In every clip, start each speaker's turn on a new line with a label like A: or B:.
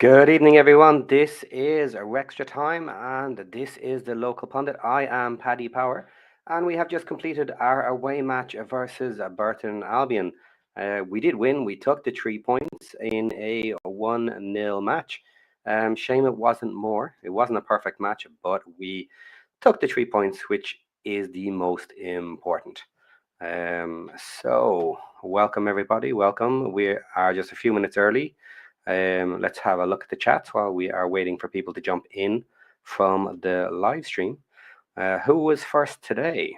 A: Good evening, everyone. This is WREXtra Time, and this is the local pundit. I am Paddy Power, and we have just completed our away match versus Burton Albion. We did win. We took the 3 points in a 1-0 match. Shame it wasn't more. It wasn't a perfect match, but we took the 3 points, which is the most important. So, welcome, everybody. Welcome. We are just a few minutes early. Let's have a look at the chats while we are waiting for people to jump in from the live stream. Who was first today?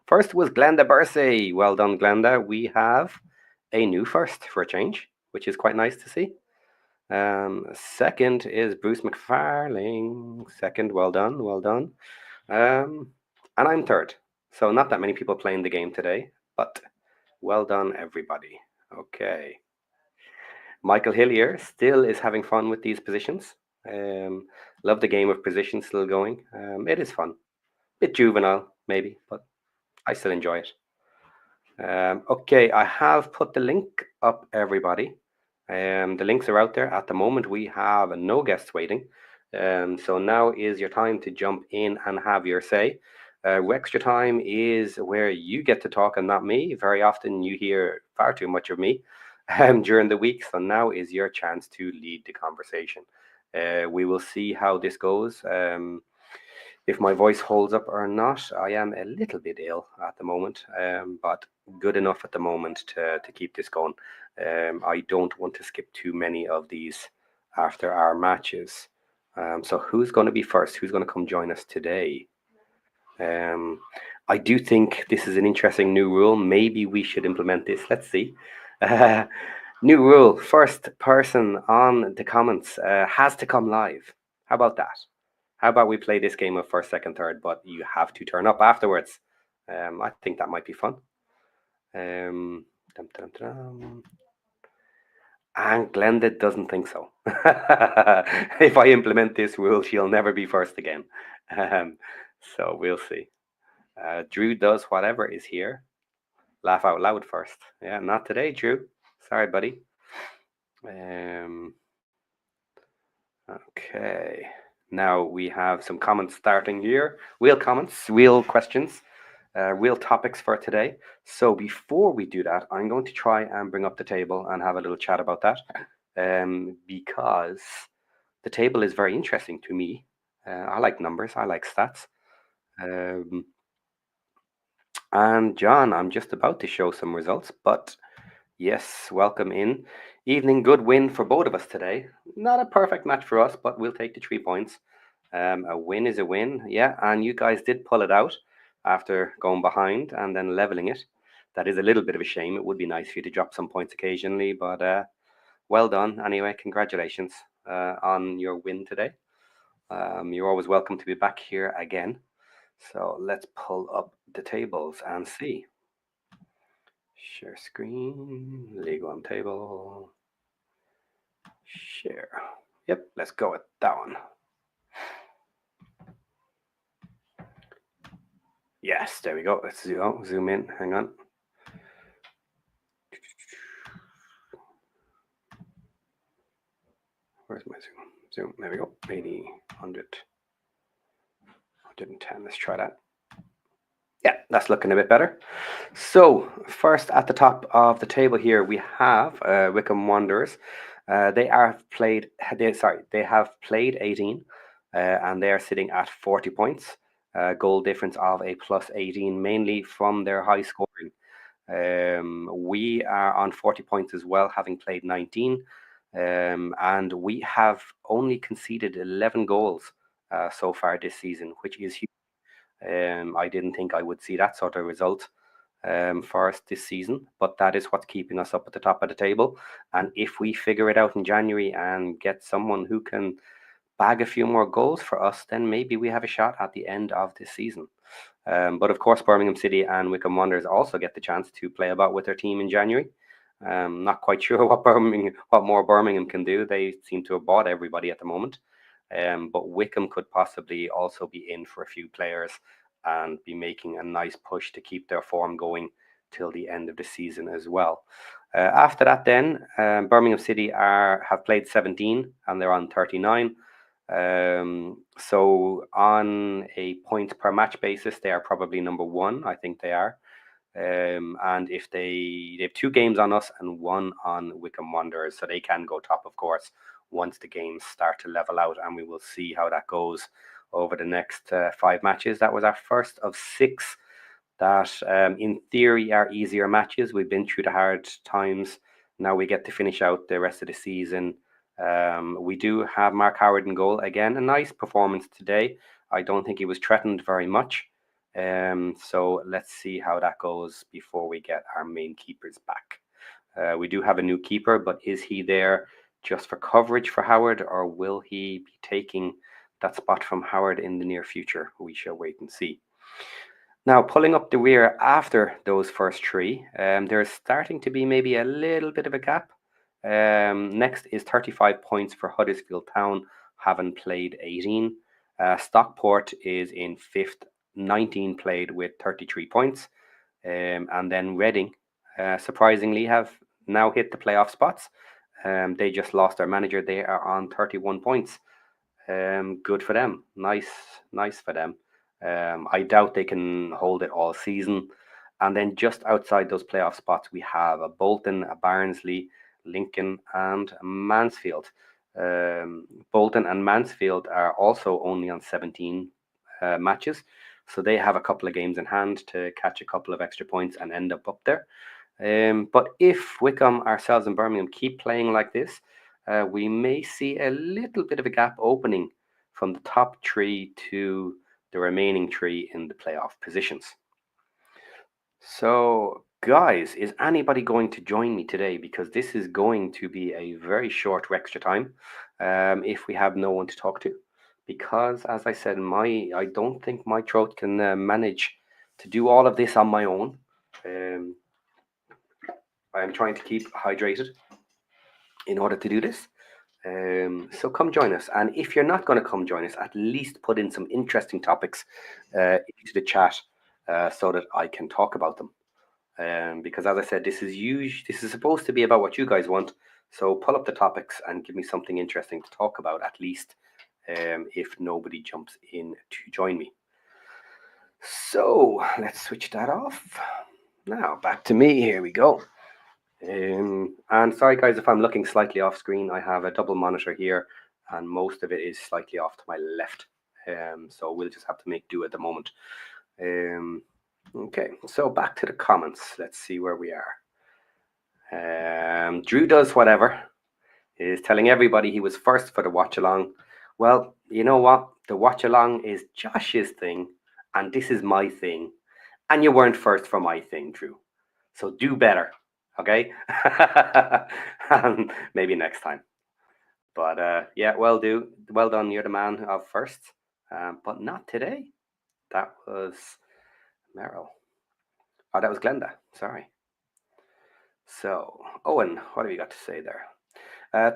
A: First was Glenda Bursey. Well done, Glenda. We have a new first for a change, which is quite nice to see. Second is Bruce McFarling. Second, well done, well done. And I'm third. So not that many people playing the game today, but well done, everybody. Okay. Michael Hillier still is having fun with these positions. Love the game of position still going. It is fun. Bit juvenile, maybe, but I still enjoy it. Okay, I have put the link up, everybody. The links are out there. At the moment, we have no guests waiting. So now is your time to jump in and have your say. WREXtra Time is where you get to talk and not me. Very often you hear far too much of me during the week. So now is your chance to lead the conversation. We will see how this goes. If my voice holds up or not, I am a little bit ill at the moment, but good enough at the moment to keep this going. I don't want to skip too many of these after our matches. So who's going to be first? Who's going to come join us today? I do think this is an interesting new rule. Maybe we should implement this. Let's see. New rule. First person on the comments has to come live. How about that? How about we play this game of first, second, third, but you have to turn up afterwards. I think that might be fun. And Glenda doesn't think so. If I implement this rule, she'll never be first again. So we'll see. Drew does whatever is here. Laugh out loud first. Yeah, not today, Drew. Sorry, buddy. Okay. Now we have some comments starting here. Real comments, real questions, real topics for today. So before we do that, I'm going to try and bring up the table and have a little chat about that, because the table is very interesting to me. I like numbers. I like stats. And John, I'm just about to show some results, but yes, welcome in. Evening, good win for both of us today. Not a perfect match for us, but we'll take the 3 points. A win is a win, yeah, and you guys did pull it out after going behind and then leveling it. That is a little bit of a shame. It would be nice for you to drop some points occasionally, but well done. Anyway, congratulations on your win today. You're always welcome to be back here again. So let's pull up the tables and see. Share screen, League One table, share. Yep, let's go with that one. Yes, there we go. Let's zoom in. Hang on. Where's my zoom? Zoom. There we go. 80, 100, 110. Let's try that. Yeah, that's looking a bit better. So first at the top of the table here, we have Wycombe Wanderers. They have played 18, and they are sitting at 40 points. Goal difference of a plus 18, mainly from their high scoring. We are on 40 points as well, having played 19, and we have only conceded 11 goals so far this season, which is huge. I didn't think I would see that sort of result for us this season, but that is what's keeping us up at the top of the table. And if we figure it out in January and get someone who can bag a few more goals for us, then maybe we have a shot at the end of this season. But of course, Birmingham City and Wycombe Wanderers also get the chance to play about with their team in January. Not quite sure what more Birmingham can do. They seem to have bought everybody at the moment. But Wycombe could possibly also be in for a few players and be making a nice push to keep their form going till the end of the season as well. After that, then Birmingham City have played 17 and they're on 39. So on a point per match basis, they are probably number one. I think they are. And if they have 2 games on us and 1 on Wycombe Wanderers, so they can go top, of course, once the games start to level out, and we will see how that goes over the next 5 matches. That was our first of 6 that in theory are easier matches. We've been through the hard times. Now we get to finish out the rest of the season. We do have Mark Howard in goal again. A nice performance today. I don't think he was threatened very much. So let's see how that goes before we get our main keepers back. We do have a new keeper, but is he there just for coverage for Howard, or will he be taking that spot from Howard in the near future? We shall wait and see. Now, pulling up the rear after those first 3, there's starting to be maybe a little bit of a gap. Next is 35 points for Huddersfield Town, having played 18. Stockport is in 5th, 19 played with 33 points. And then Reading, surprisingly, have now hit the playoff spots. They just lost their manager. They are on 31 points. Good for them. Nice for them. I doubt they can hold it all season. And then just outside those playoff spots, we have a Bolton, a Barnsley, Lincoln, and Mansfield. Bolton and Mansfield are also only on 17 matches, so they have a couple of games in hand to catch a couple of extra points and end up there. But if Wycombe, ourselves, and Birmingham keep playing like this, we may see a little bit of a gap opening from the top 3 to the remaining 3 in the playoff positions. So, guys, is anybody going to join me today? Because this is going to be a very short WREXtra time if we have no one to talk to. Because, as I said, I don't think my throat can manage to do all of this on my own. I'm trying to keep hydrated in order to do this. So come join us. And if you're not going to come join us, at least put in some interesting topics into the chat so that I can talk about them. Because as I said, this is supposed to be about what you guys want. So pull up the topics and give me something interesting to talk about, at least if nobody jumps in to join me. So let's switch that off. Now back to me. Here we go. And sorry guys if I'm looking slightly off screen. I have a double monitor here and most of it is slightly off to my left. So we'll just have to make do at the moment. Okay, so back to the comments. Let's see where we are. Drew Does Whatever is telling everybody he was first for the watch along. Well, you know what? The watch along is Josh's thing and this is my thing. And you weren't first for my thing, Drew. So do better. Okay, maybe next time. But yeah, well done. You're the man of first, but not today. That was Merrill. Oh, that was Glenda. Sorry. So Owen, what have you got to say there?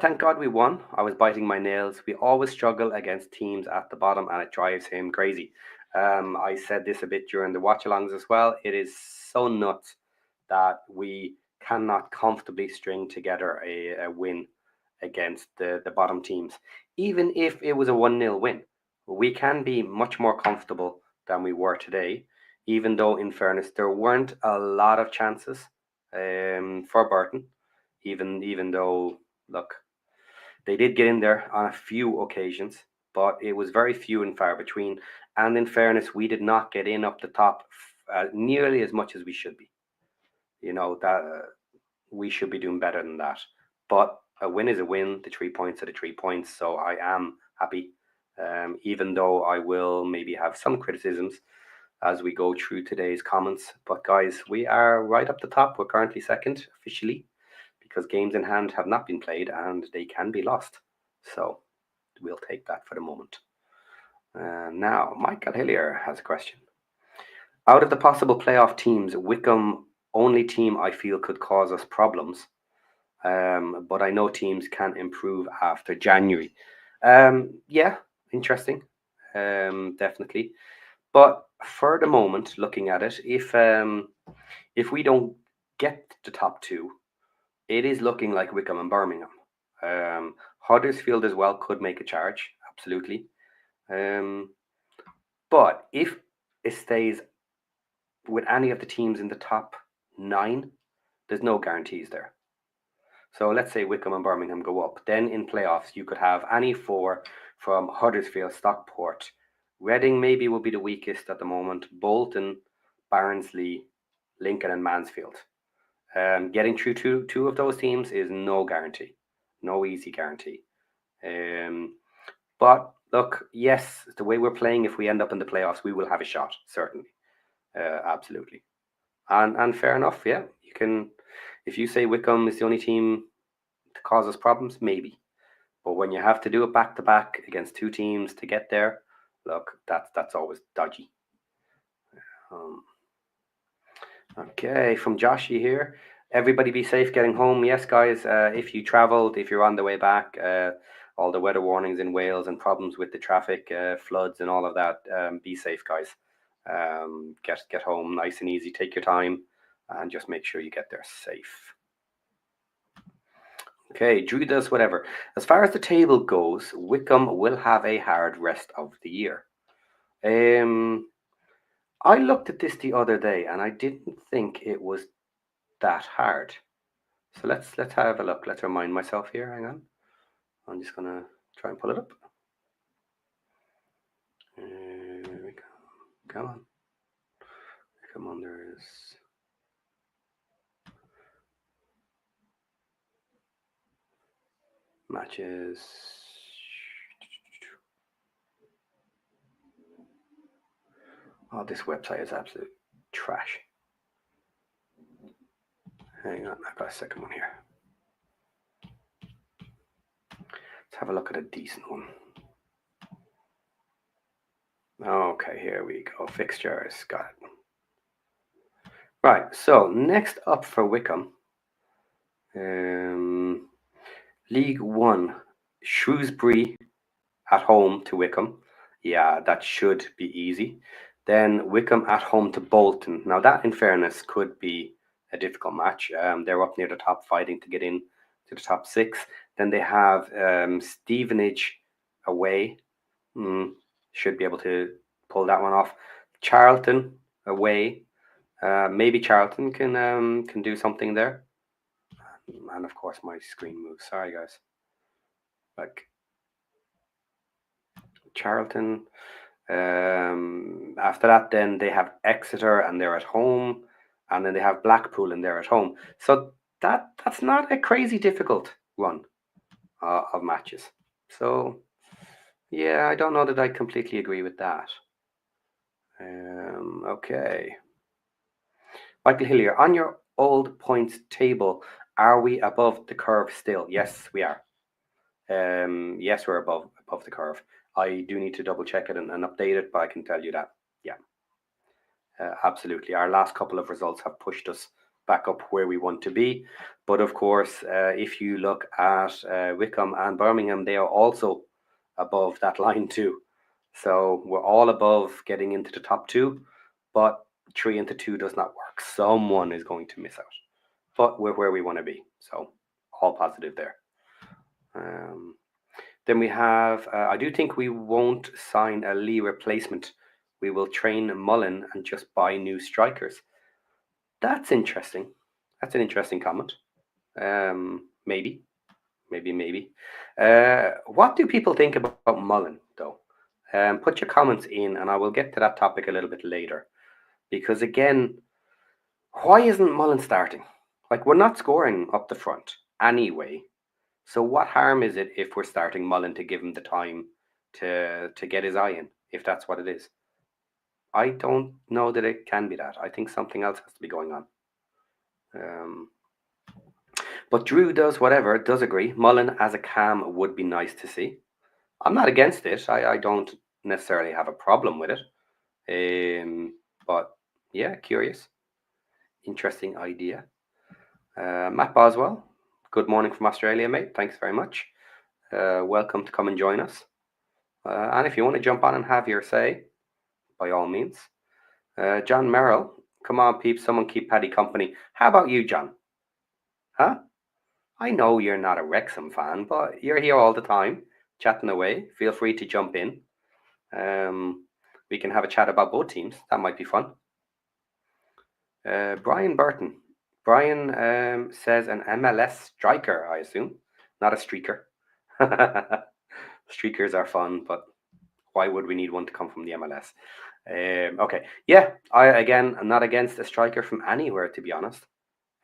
A: Thank God we won. I was biting my nails. We always struggle against teams at the bottom, and it drives him crazy. I said this a bit during the watch-alongs as well. It is so nuts that we cannot comfortably string together a win against the bottom teams. Even if it was a 1-0 win, we can be much more comfortable than we were today, even though, in fairness, there weren't a lot of chances for Burton, even though, look, they did get in there on a few occasions, but it was very few and far between. And in fairness, we did not get in up the top nearly as much as we should be. You know, that we should be doing better than that. But a win is a win. The 3 points are the 3 points. So I am happy, even though I will maybe have some criticisms as we go through today's comments. But guys, we are right up the top. We're currently second officially because games in hand have not been played and they can be lost. So we'll take that for the moment. Now, Michael Hillier has a question. Out of the possible playoff teams, Wycombe only team I feel could cause us problems. But I know teams can improve after January. Yeah, interesting. Definitely. But for the moment, looking at it, if if we don't get the top two, it is looking like Wickham and Birmingham. Huddersfield as well could make a charge, absolutely. But if it stays with any of the teams in the top 9, there's no guarantees there. So let's say Wickham and Birmingham go up. Then in playoffs, you could have any 4 from Huddersfield, Stockport. Reading maybe will be the weakest at the moment. Bolton, Barnsley, Lincoln, and Mansfield. Getting through two of those teams is no guarantee, no easy guarantee. But look, yes, the way we're playing, if we end up in the playoffs, we will have a shot, certainly, absolutely. And fair enough, yeah. You can, if you say Wickham is the only team to cause us problems, maybe. But when you have to do it back to back against 2 teams to get there, look, that's always dodgy. Okay, from Joshy here. Everybody be safe getting home. Yes, guys, if you travelled, if you're on the way back, all the weather warnings in Wales and problems with the traffic, floods and all of that, be safe, guys. Get home nice and easy. Take your time and just make sure you get there safe. Okay, Drew does whatever. As far as the table goes, Wickham will have a hard rest of the year. I looked at this the other day and I didn't think it was that hard. So let's have a look. Let's remind myself here. Hang on. I'm just gonna try and pull it up. There we go. Come on. Come on, there is matches. Oh, this website is absolute trash. Hang on, I've got a second one here. Let's have a look at a decent one. Okay, here we go. Fixtures, got it. Right, so next up for Wickham, League One, Shrewsbury at home to Wickham. Yeah, that should be easy. Then Wickham at home to Bolton. Now that, in fairness, could be a difficult match. They're up near the top, fighting to get in to the top 6. Then they have Stevenage away. Should be able to pull that one off. Charlton away. Maybe Charlton can do something there. And of course, my screen moves. Sorry, guys. Like Charlton. After that, then they have Exeter and they're at home, and then they have Blackpool and they're at home. So that's not a crazy difficult one of matches. So yeah, I don't know that I completely agree with that. Okay. Michael Hillier, on your old points table, are we above the curve still? Yes, we are. Yes, we're above the curve. I do need to double check it and update it, but I can tell you that. Yeah, absolutely. Our last couple of results have pushed us back up where we want to be. But of course, if you look at Wickham and Birmingham, they are also above that line too. So we're all above getting into the top 2, but 3 into 2 does not work. Someone is going to miss out. But we're where we want to be. So all positive there. Then we have, I do think we won't sign a Lee replacement. We will train Mullen and just buy new strikers. That's interesting. That's an interesting comment. Maybe. What do people think about Mullen, though? Put your comments in, and I will get to that topic a little bit later. Because again, why isn't Mullen starting? Like, we're not scoring up the front anyway. So what harm is it if we're starting Mullen to give him the time to get his eye in, if that's what it is? I don't know that it can be that. I think something else has to be going on. But Drew does whatever, does agree. Mullen as a cam would be nice to see. I'm not against it. I don't necessarily have a problem with it. But yeah, curious. Interesting idea. Matt Boswell, good morning from Australia, mate. Thanks very much. Welcome to come and join us. And if you want to jump on and have your say, by all means. John Merrill, Come on, peeps. Someone keep Paddy company. How about you, John? Huh? I know you're not a Wrexham fan, but you're here all the time, chatting away. Feel free to jump in. Um, we can have a chat about both teams. That might be fun. Brian Burton. Brian says an MLS striker, I assume, not a streaker. Streakers are fun, but why would we need one to come from the MLS? Okay, yeah, I'm not against a striker from anywhere, to be honest.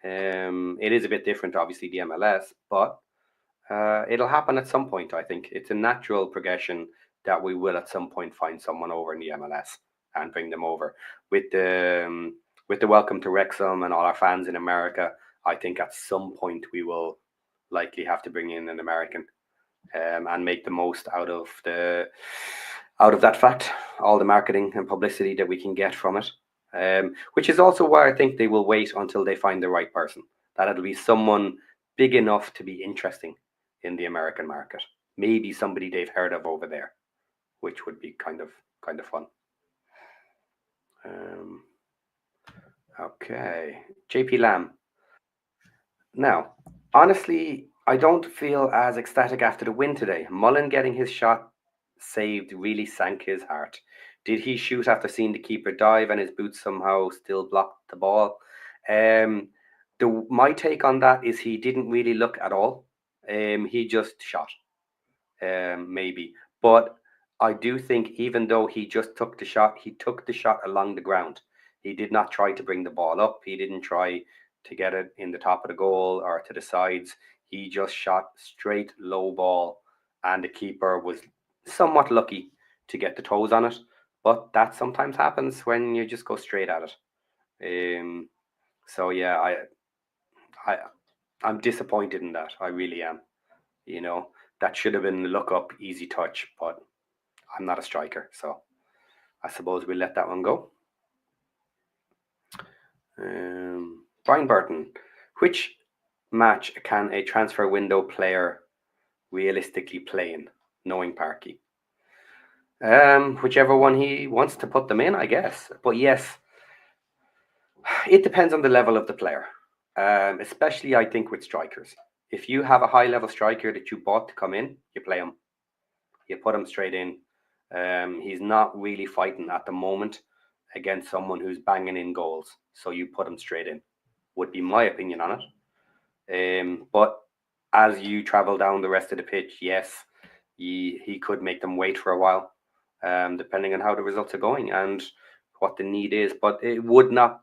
A: It is a bit different, obviously, the MLS, but it'll happen at some point. I think it's a natural progression that we will at some point find someone over in the MLS and bring them over with the welcome to Wrexham and all our fans in America. I think at some point we will likely have to bring in an American and make the most out of that fact, all the marketing and publicity that we can get from it. Which is also why I think they will wait until they find the right person. That it'll be someone big enough to be interesting in the American market. Maybe somebody they've heard of over there, which would be kind of fun. Okay, JP Lamb. Now, honestly, I don't feel as ecstatic after the win today. Mullen getting his shot saved really sank his heart. Did he shoot after seeing the keeper dive and his boots somehow still blocked the ball? Um, my take on that is he didn't really look at all. He just shot, maybe. But I do think even though he just took the shot, he took the shot along the ground. He did not try to bring the ball up. He didn't try to get it in the top of the goal or to the sides. He just shot straight low ball, and the keeper was somewhat lucky to get the toes on it. But that sometimes happens when you just go straight at it. So yeah, I, I'm disappointed in that. I really am. You know, that should have been look up, easy touch, but I'm not a striker, so I suppose we'll let that one go. Brian Burton, which match can a transfer window player realistically play in, knowing Parky? Whichever one he wants to put them in, I guess. But yes, it depends on the level of the player. Especially, I think, with strikers. If you have a high level striker that you bought to come in, you play him. You put him straight in. He's not really fighting at the moment against someone who's banging in goals. So you put him straight in, would be my opinion on it. But as you travel down the rest of the pitch, yes, he could make them wait for a while, depending on how the results are going and what the need is. But it would not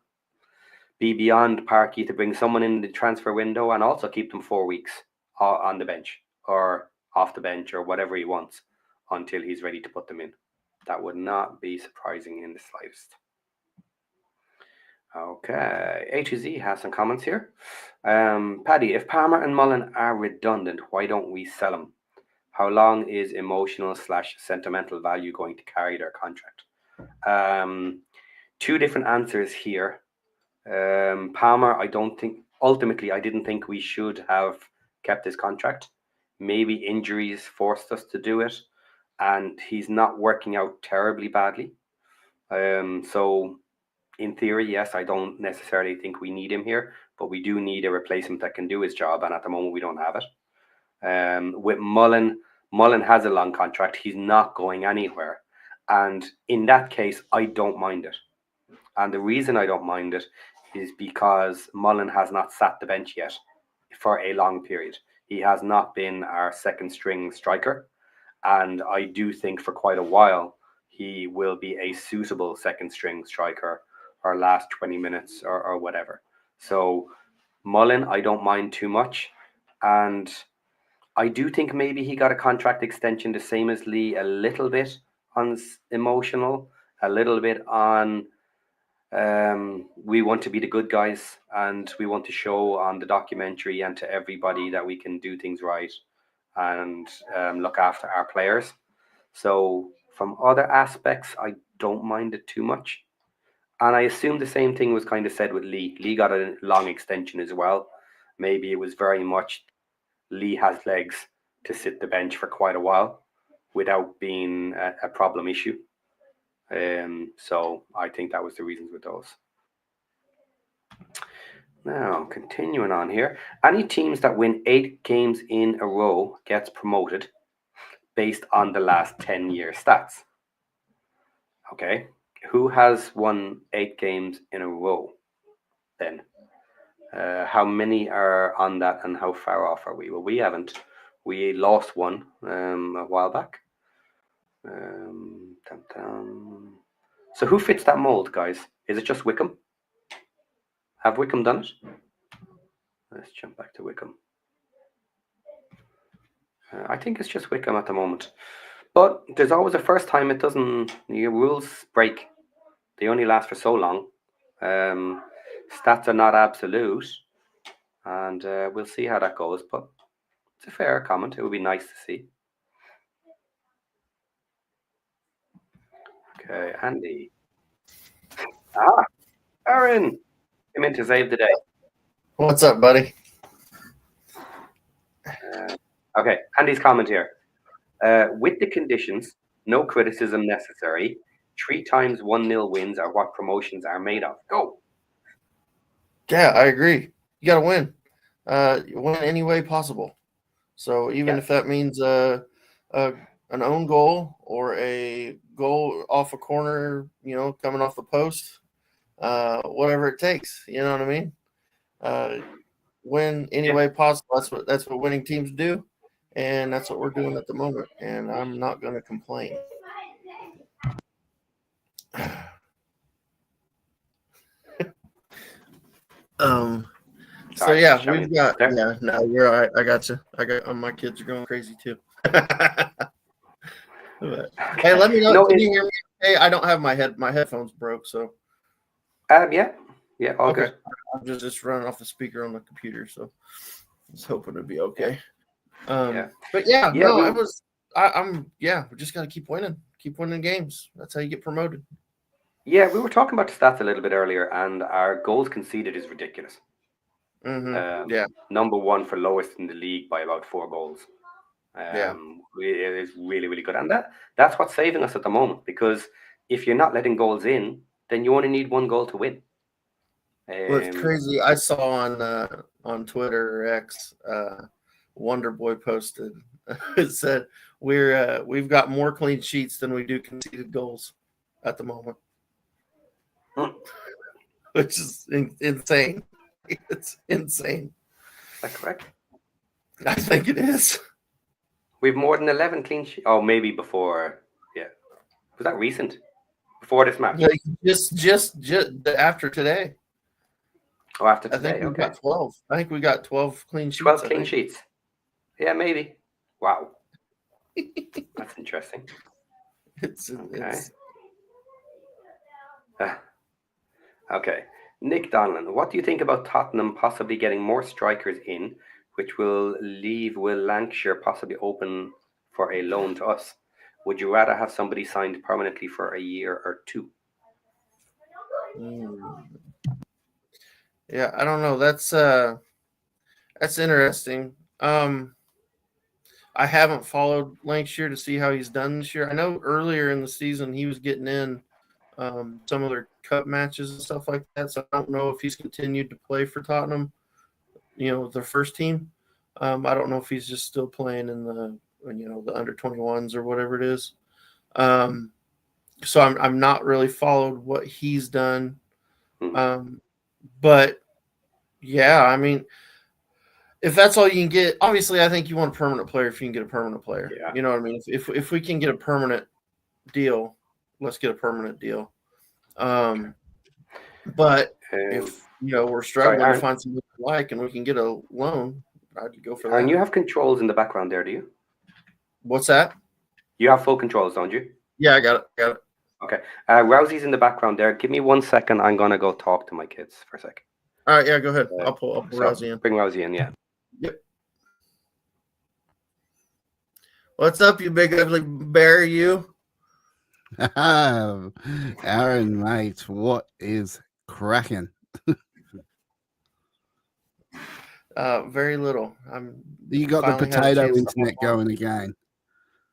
A: be beyond Parky to bring someone in the transfer window and also keep them 4 weeks on the bench or off the bench or whatever he wants until he's ready to put them in. That would not be surprising in the slightest. Okay, A to Z has some comments here. Paddy, if Palmer and Mullen are redundant, why don't we sell them? How long is emotional/sentimental value going to carry their contract? Two different answers here. Palmer, I didn't think we should have kept his contract. Maybe injuries forced us to do it, and he's not working out terribly badly. So in theory, yes, I don't necessarily think we need him here, but we do need a replacement that can do his job, and at the moment we don't have it. With Mullen has a long contract. He's not going anywhere, and in that case, I don't mind it. And the reason I don't mind it is because Mullen has not sat the bench yet for a long period. He has not been our second string striker. And I do think for quite a while he will be a suitable second string striker or last 20 minutes or whatever. So Mullen, I don't mind too much. And I do think maybe he got a contract extension the same as Lee, a little bit on emotional, a little bit on we want to be the good guys and we want to show on the documentary and to everybody that we can do things right and look after our players. So from other aspects, I don't mind it too much. And I assume the same thing was kind of said with Lee. Lee got a long extension as well. Maybe it was very much Lee has legs to sit the bench for quite a while without being a problem issue. So I think that was the reasons with those. Now, continuing on here. Any teams that win 8 games in a row gets promoted based on the last 10-year stats. Okay. Who has won 8 games in a row then? How many are on that and how far off are we? Well, we haven't. We lost one a while back. Dum, dum. So who fits that mold, guys? Is it just Wickham? Have Wickham done it? Let's jump back to Wickham. I think it's just Wickham at the moment. But there's always a first time it doesn't, your rules break. They only last for so long. Stats are not absolute. And we'll see how that goes. But it's a fair comment. It would be nice to see. Okay, Andy. Aaron. Came in to save the day.
B: What's up, buddy?
A: Okay, Andy's comment here. With the conditions, no criticism necessary. 3 times 1-0 wins are what promotions are made of. Go.
B: Yeah, I agree. You got to win. Win any way possible. So even if that means an own goal or a goal off a corner, coming off the post, whatever it takes. You know what I mean? Win any way possible. That's what winning teams do, and that's what we're doing at the moment. And I'm not going to complain. So yeah, we've got no, you're all right. I got you. My kids are going crazy too. Hey, let me know. Can you hear me? Hey, I don't have my headphones broke, so
A: yeah, all
B: okay.
A: good.
B: I'm just running off the speaker on the computer, so I was hoping it'd be okay. But yeah, no, it was. We just got to keep winning games. That's how you get promoted.
A: Yeah, we were talking about the stats a little bit earlier, and our goals conceded is ridiculous. Number 1 for lowest in the league by about 4 goals. It is really, really good, and that's what's saving us at the moment. Because if you're not letting goals in, then you only need 1 goal to win.
B: Well, it's crazy. I saw on Twitter or X, Wonder Boy posted. It said we've got more clean sheets than we do conceded goals at the moment, which is insane. It's insane.
A: Is that correct?
B: I think it is.
A: We've more than 11 clean sheets. Oh, maybe before. Yeah, was that recent? Before this match?
B: Just after today.
A: Oh, after today.
B: I think we got 12. I think we got 12 clean sheets.
A: 12 clean sheets. Yeah, maybe. Wow. That's interesting. Okay. Nick Donlan, what do you think about Tottenham possibly getting more strikers in, which will leave Will Lancashire possibly open for a loan to us? Would you rather have somebody signed permanently for a year or 2?
B: Yeah, I don't know. That's interesting. I haven't followed Lancashire to see how he's done this year. I know earlier in the season he was getting in some of their cup matches and stuff like that. So I don't know if he's continued to play for Tottenham, their first team. I don't know if he's just still playing in the under 21s or whatever it is. So I'm not really followed what he's done. But yeah, I mean, if that's all you can get, obviously I think you want a permanent player if you can get a permanent player.
A: Yeah.
B: You know what I mean? If we can get a permanent deal, let's get a permanent deal. But if we're struggling to find something we like and we can get a loan, I'd go for that.
A: And you have controls in the background there, do you?
B: What's that?
A: You have full controls, don't you?
B: Yeah, I got it.
A: Okay. Rousey's in the background there. Give me 1 second. I'm gonna go talk to my kids for a sec.
B: All right, yeah, go ahead. I'll pull Rousey in.
A: Bring Rousey in, yeah.
B: Yep. What's up, you big ugly bear, you?
C: Aaron, mate, what is cracking?
B: Very little.
C: You got the potato internet going again.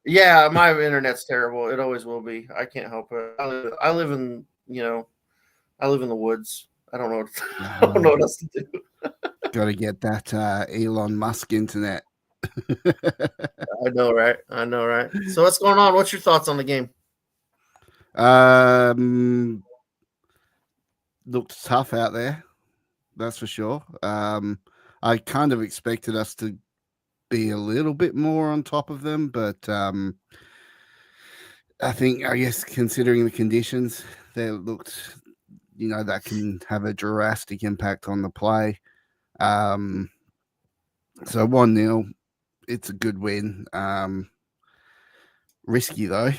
B: Yeah, my internet's terrible. It always will be. I can't help it. I live in the woods, I don't know. I don't know what else to do.
C: Got to get that Elon Musk internet.
B: I know, right? I know, right? So what's going on? What's your thoughts on the game?
C: Looked tough out there, that's for sure. I kind of expected us to be a little bit more on top of them, but I guess considering the conditions, they looked, that can have a drastic impact on the play. So 1-0, it's a good win. Risky though.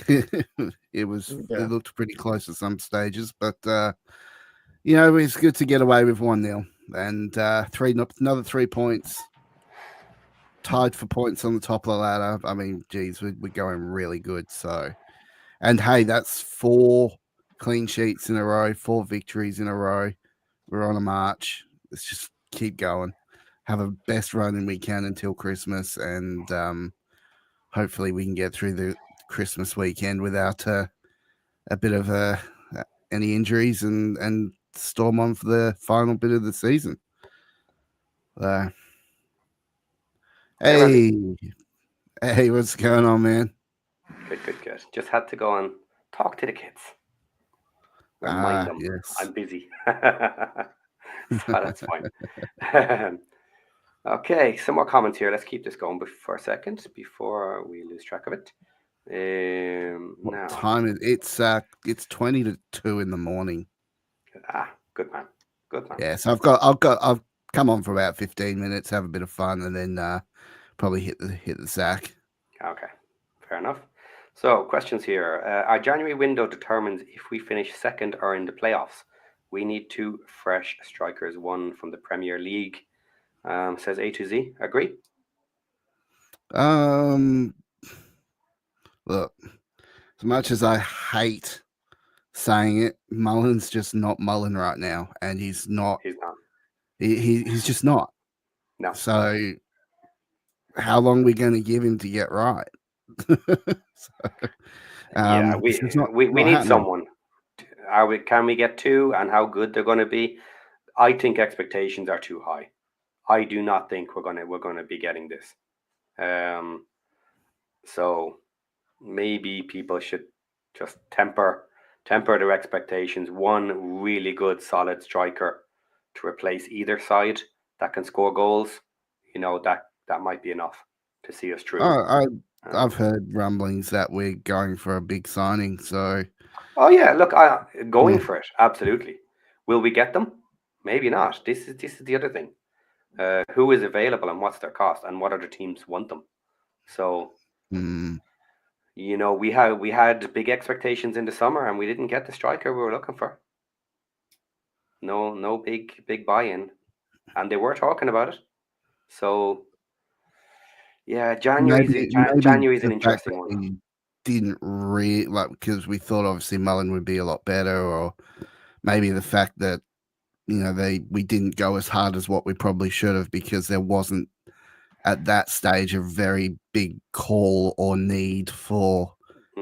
C: It looked pretty close at some stages, but it's good to get away with 1-0 and another 3 points. Tied for points on the top of the ladder. I mean, geez, we're going really good. So, and hey, that's 4 clean sheets in a row, 4 victories in a row. We're on a march. Let's just keep going. Have a best running we can until Christmas, and hopefully we can get through the Christmas weekend without a bit of any injuries and storm on for the final bit of the season. Hey, what's going on, man?
A: Good. Just had to go and talk to the kids. Remind them I'm busy. So that's fine. Okay, some more comments here. Let's keep this going for a second before we lose track of it.
C: What time is it? It's 20 to 2 in the morning.
A: Good man.
C: Yeah, so I've come on for about 15 minutes, have a bit of fun, and then probably hit the sack.
A: Okay, fair enough. So questions here. Our January window determines if we finish second or in the playoffs. We need 2 fresh strikers, 1 from the Premier League. Says A to Z. Agree?
C: Look, as much as I hate saying it, Mullen's just not Mullen right now, and he's not.
A: He's not.
C: He's just not.
A: No.
C: So, how long are we going to give him to get right?
A: We need someone. Can we get 2, and how good they're going to be? I think expectations are too high. I do not think we're gonna be getting this. So maybe people should just temper their expectations. 1 really good, solid striker to replace either side that can score goals. That might be enough to see us through.
C: I've heard rumblings that we're going for a big signing. So.
A: Oh yeah, look, going for it, absolutely. Will we get them? Maybe not. This is the other thing. Who is available and what's their cost, and what other teams want them? So, we had big expectations in the summer, and we didn't get the striker we were looking for. No big buy-in, and they were talking about it. So, yeah, January's an interesting one.
C: Didn't really because we thought obviously Mullen would be a lot better, or maybe the fact that we didn't go as hard as what we probably should have because there wasn't at that stage a very big call or need for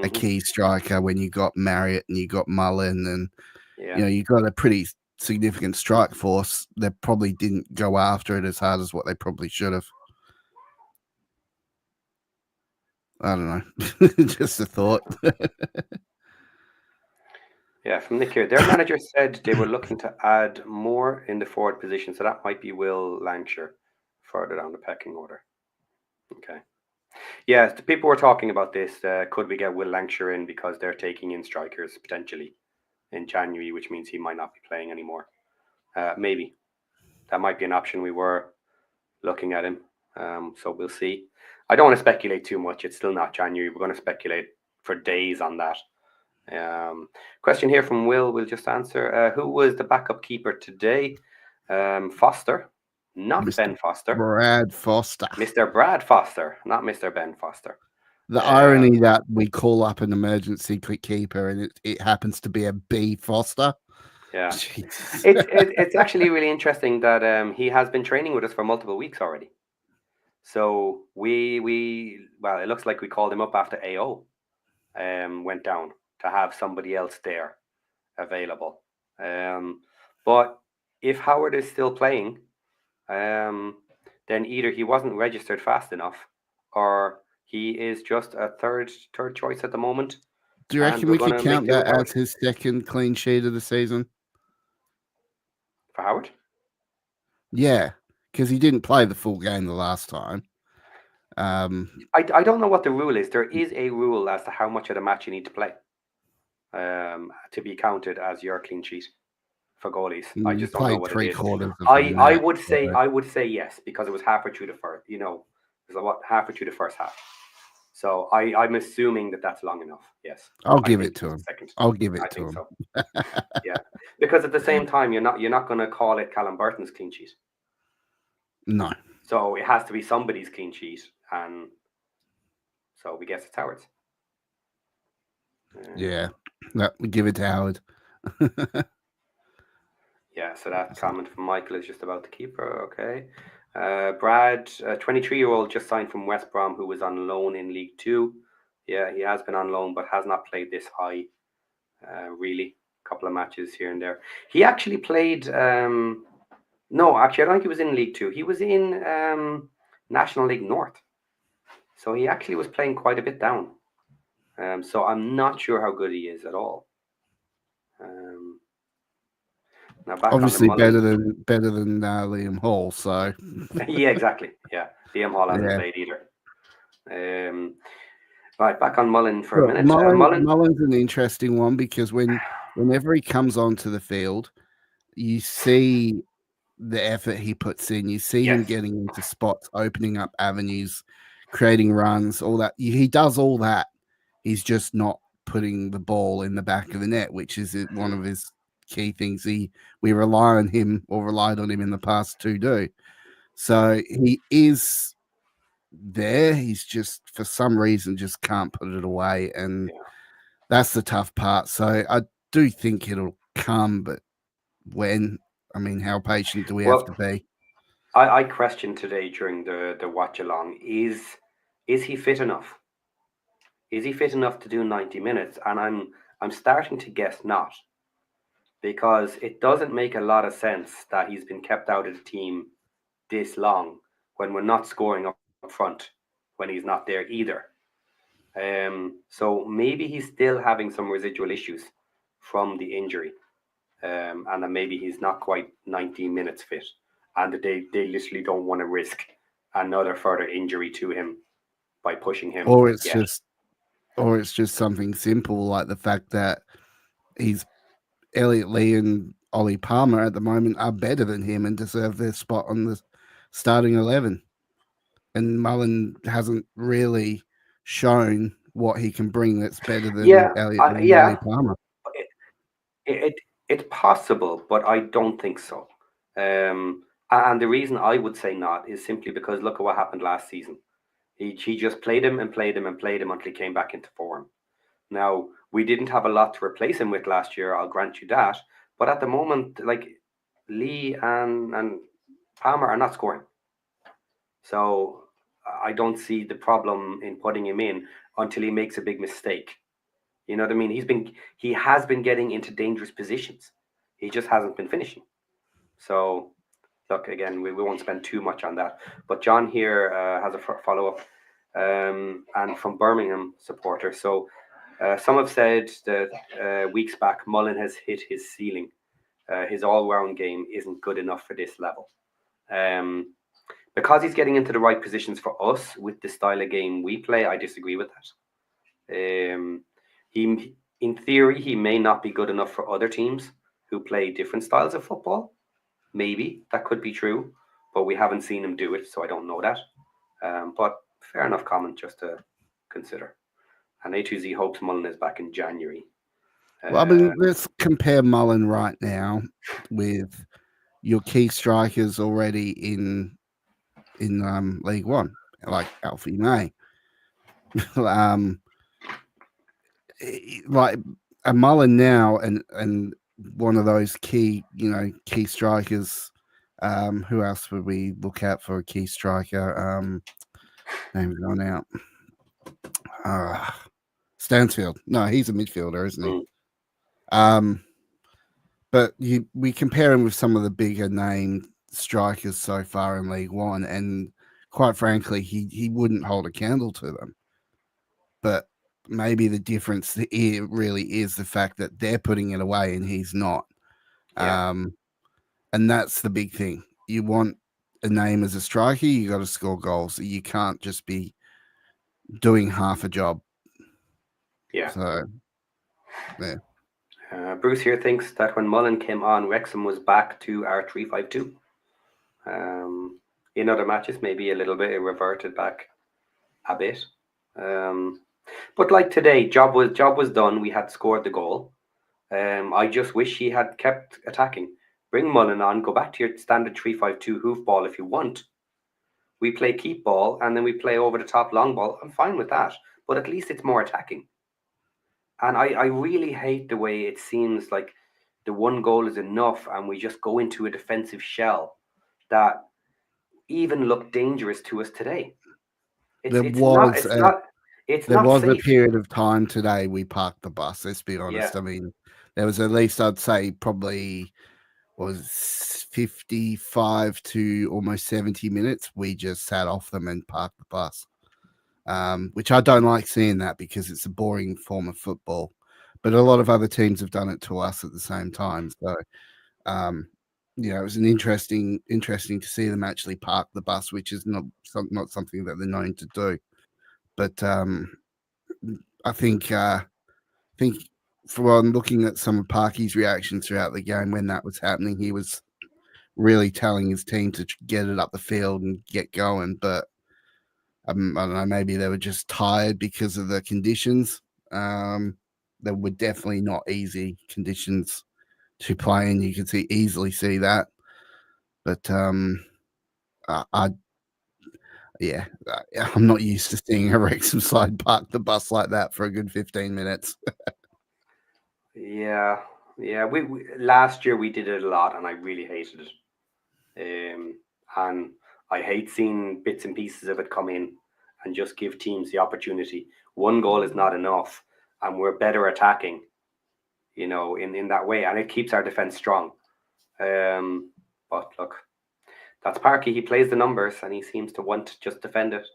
C: a key striker when you got Marriott and you got Mullen and you got a pretty significant strike force. They probably didn't go after it as hard as what they probably should have. I don't know. Just a thought.
A: Yeah, from Nick here. Their manager said they were looking to add more in the forward position, so that might be Will Lancashire further down the pecking order. Okay. Yeah, the people were talking about this. Could we get Will Lancashire in because they're taking in strikers potentially in January, which means he might not be playing anymore. Maybe. That might be an option. We were looking at him. So we'll see. I don't want to speculate too much. It's still not January. We're going to speculate for days on that. Question here from Will. We'll just answer. Who was the backup keeper today? Foster, not
C: Mr.
A: Ben Foster.
C: Brad Foster.
A: Mr. Brad Foster, not Mr. Ben Foster.
C: The irony that we call up an emergency keeper and it happens to be a B Foster.
A: Yeah, it's actually really interesting that he has been training with us for multiple weeks already. So it looks like we called him up after AO went down to have somebody else there available. But if Howard is still playing, then either he wasn't registered fast enough, or he is just a third choice at the moment.
C: Do you
A: and
C: reckon
A: we're
C: we could
A: gonna make
C: count
A: do
C: that
A: with
C: as his second clean sheet of the season?
A: for Howard?
C: Yeah, because he didn't play the full game the last time.
A: I don't know what the rule is. There is a rule as to how much of the match you need to play to be counted as your clean sheet for goalies. I
C: You
A: just don't know
C: played
A: what it is.
C: 3/4 of
A: I
C: the match,
A: would say yes, because it was halfway through the first. You know, it was halfway through the first half. So I'm assuming that that's long enough. Yes,
C: I'll
A: I
C: give
A: think
C: it to
A: it's
C: him.
A: second.
C: I'll give
A: I
C: it to
A: think
C: him.
A: so. Yeah, because at the same time, you're not going to call it Callum Burton's clean sheet.
C: No.
A: So it has to be somebody's clean sheet, and so we guess it's Howard's.
C: Yeah, we give it to Howard.
A: Yeah, so that comment from Michael is just about the keeper. Okay. Brad, 23-year-old, just signed from West Brom, who was on loan in League Two. Yeah, he has been on loan, but has not played this high, really. A couple of matches here and there. He actually played. No, actually, I don't think he was in League Two. He was in National League North. So he actually was playing quite a bit down. So I'm not sure how good he is at all. Now back
C: Obviously
A: on the
C: better than Liam Hall. So
A: yeah, exactly. Yeah, Liam Hall hasn't played either. Right, back on Mullen for a minute.
C: Mullen's an interesting one because whenever he comes onto the field, you see the effort he puts in. You see him getting into spots, opening up avenues, creating runs, all that. He does all that. He's just not putting the ball in the back of the net, which is one of his key things. We relied on him in the past to do. So he is there. He's just for some reason just can't put it away, and that's the tough part. So I do think it'll come, but when? I mean, how patient do we have to be?
A: I questioned today during the watch along, is he fit enough? Is he fit enough to do 90 minutes? And I'm starting to guess not, because it doesn't make a lot of sense that he's been kept out of the team this long when we're not scoring up front when he's not there either. So maybe he's still having some residual issues from the injury, and then maybe he's not quite 90 minutes fit, and they literally don't want to risk another further injury to him by pushing him.
C: Or it's just something simple like the fact that Elliot Lee and Ollie Palmer at the moment are better than him and deserve their spot on the starting 11. And Mullen hasn't really shown what he can bring that's better than Elliot Lee and Ollie Palmer.
A: It's possible, but I don't think so. And the reason I would say not is simply because look at what happened last season. He just played him until he came back into form. Now, we didn't have a lot to replace him with last year, I'll grant you that. But at the moment, like Lee and Palmer are not scoring. So I don't see the problem in putting him in until he makes a big mistake. You know what I mean? He has been getting into dangerous positions. He just hasn't been finishing. So look, again, we won't spend too much on that. But John here has a follow-up, and from Birmingham supporter. So some have said that weeks back, Mullen has hit his ceiling. His all-round game isn't good enough for this level. Because he's getting into the right positions for us with the style of game we play, I disagree with that. In theory, he may not be good enough for other teams who play different styles of football. Maybe that could be true, but we haven't seen him do it, so I don't know that. But fair enough comment just to consider. And A2Z hopes Mullen is back in January.
C: Well, I mean, let's compare Mullen right now with your key strikers already in League One, like Alfie May. Like a Mullen now and one of those key strikers. Who else would we look at for a key striker? Name's gone out. Stansfield. No, he's a midfielder, isn't he? But we compare him with some of the bigger name strikers so far in League One, and quite frankly, he wouldn't hold a candle to them. But maybe the difference here really is the fact that they're putting it away and he's not.
A: Yeah.
C: And that's the big thing. You want a name as a striker, you got to score goals. You can't just be doing half a job.
A: Yeah.
C: So, yeah.
A: Bruce here thinks that when Mullen came on, Wrexham was back to our 3-5-2. In other matches, maybe a little bit, it reverted back a bit. But like today, job was done. We had scored the goal. I just wish he had kept attacking. Bring Mullen on. Go back to your standard 3-5-2 hoofball if you want. We play keep ball and then we play over the top long ball. I'm fine with that. But at least it's more attacking. And I really hate the way it seems like the one goal is enough and we just go into a defensive shell that even looked dangerous to us today.
C: There
A: It's not
C: was a
A: safe.
C: period of time today we parked the bus. Let's be honest.
A: Yeah.
C: I mean, there was at least, I'd say, probably was 55 to almost 70 minutes. We just sat off them and parked the bus, which I don't like seeing that because it's a boring form of football. But a lot of other teams have done it to us at the same time. So, it was an interesting to see them actually park the bus, which is not something that they're known to do. But I think from looking at some of Parky's reactions throughout the game when that was happening, he was really telling his team to get it up the field and get going. But I don't know, maybe they were just tired because of the conditions. They were definitely not easy conditions to play in. You could easily see that. But I'm not used to seeing a Wrexham side park the bus like that for a good 15 minutes.
A: Yeah. We last year we did it a lot, and I really hated it. And I hate seeing bits and pieces of it come in and just give teams the opportunity. One goal is not enough, and we're better attacking, in that way, and it keeps our defense strong. But look, that's Parky. He plays the numbers, and he seems to want to just defend it.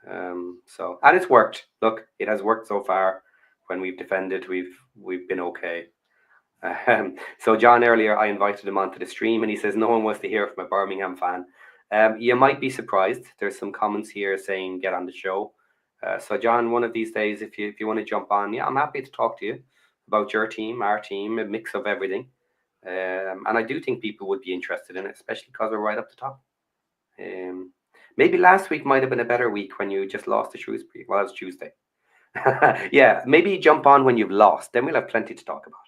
A: And it's worked. Look, it has worked so far. When we've defended, we've been okay. So John, earlier I invited him onto the stream, and he says no one wants to hear from a Birmingham fan. You might be surprised. There's some comments here saying get on the show. So John, one of these days, if you want to jump on, yeah, I'm happy to talk to you about your team, our team, a mix of everything. And I do think people would be interested in it, especially because we're right up the top. Maybe last week might have been a better week when you just lost to Shrewsbury. Well, it was Tuesday. Yeah, maybe jump on when you've lost. Then we'll have plenty to talk about.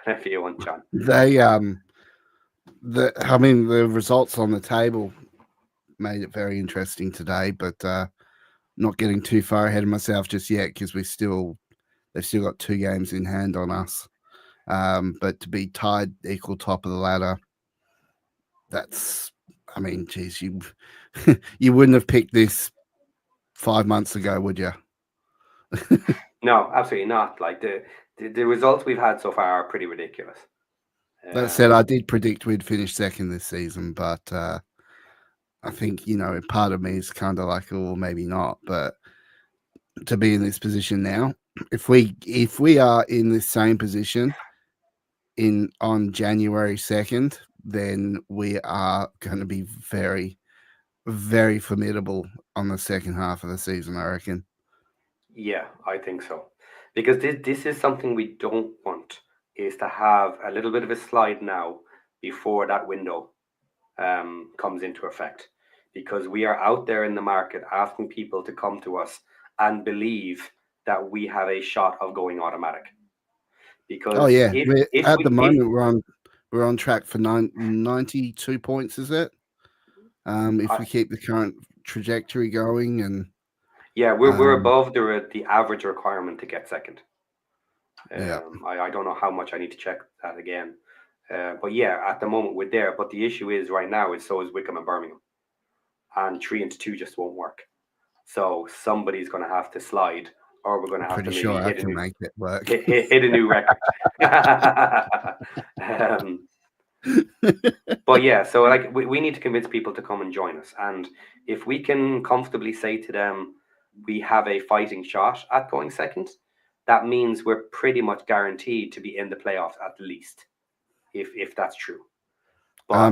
A: Whatever you want, John.
C: The results on the table made it very interesting today, but not getting too far ahead of myself just yet because they've still got 2 games in hand on us. But to be tied equal top of the ladder, geez, you wouldn't have picked this 5 months ago, would you?
A: No, absolutely not. Like the results we've had so far are pretty ridiculous.
C: That said, I did predict we'd finish second this season, but I think, part of me is kind of like, oh, maybe not. But to be in this position now, if we are in the same position on January 2nd, then we are going to be very, very formidable on the second half of the season, I reckon.
A: Yeah, I think so. Because this is something we don't want, is to have a little bit of a slide now before that window comes into effect. Because we are out there in the market asking people to come to us and believe that we have a shot of going automatic. Because
C: at the moment we're on track for 92 points, is it? If we keep the current trajectory going, and
A: we're above the average requirement to get second.
C: Yeah,
A: I don't know how much I need to check that again, but yeah, at the moment we're there. But the issue is right now is so is Wickham and Birmingham, and 3 and 2 just won't work. So somebody's going to have to slide or we're going to have to
C: Pretty
A: maybe
C: sure I
A: hit a
C: can
A: new
C: make it work.
A: hit a new record. But yeah, so like we need to convince people to come and join us, and if we can comfortably say to them we have a fighting shot at going second, that means we're pretty much guaranteed to be in the playoffs at least, if that's true. But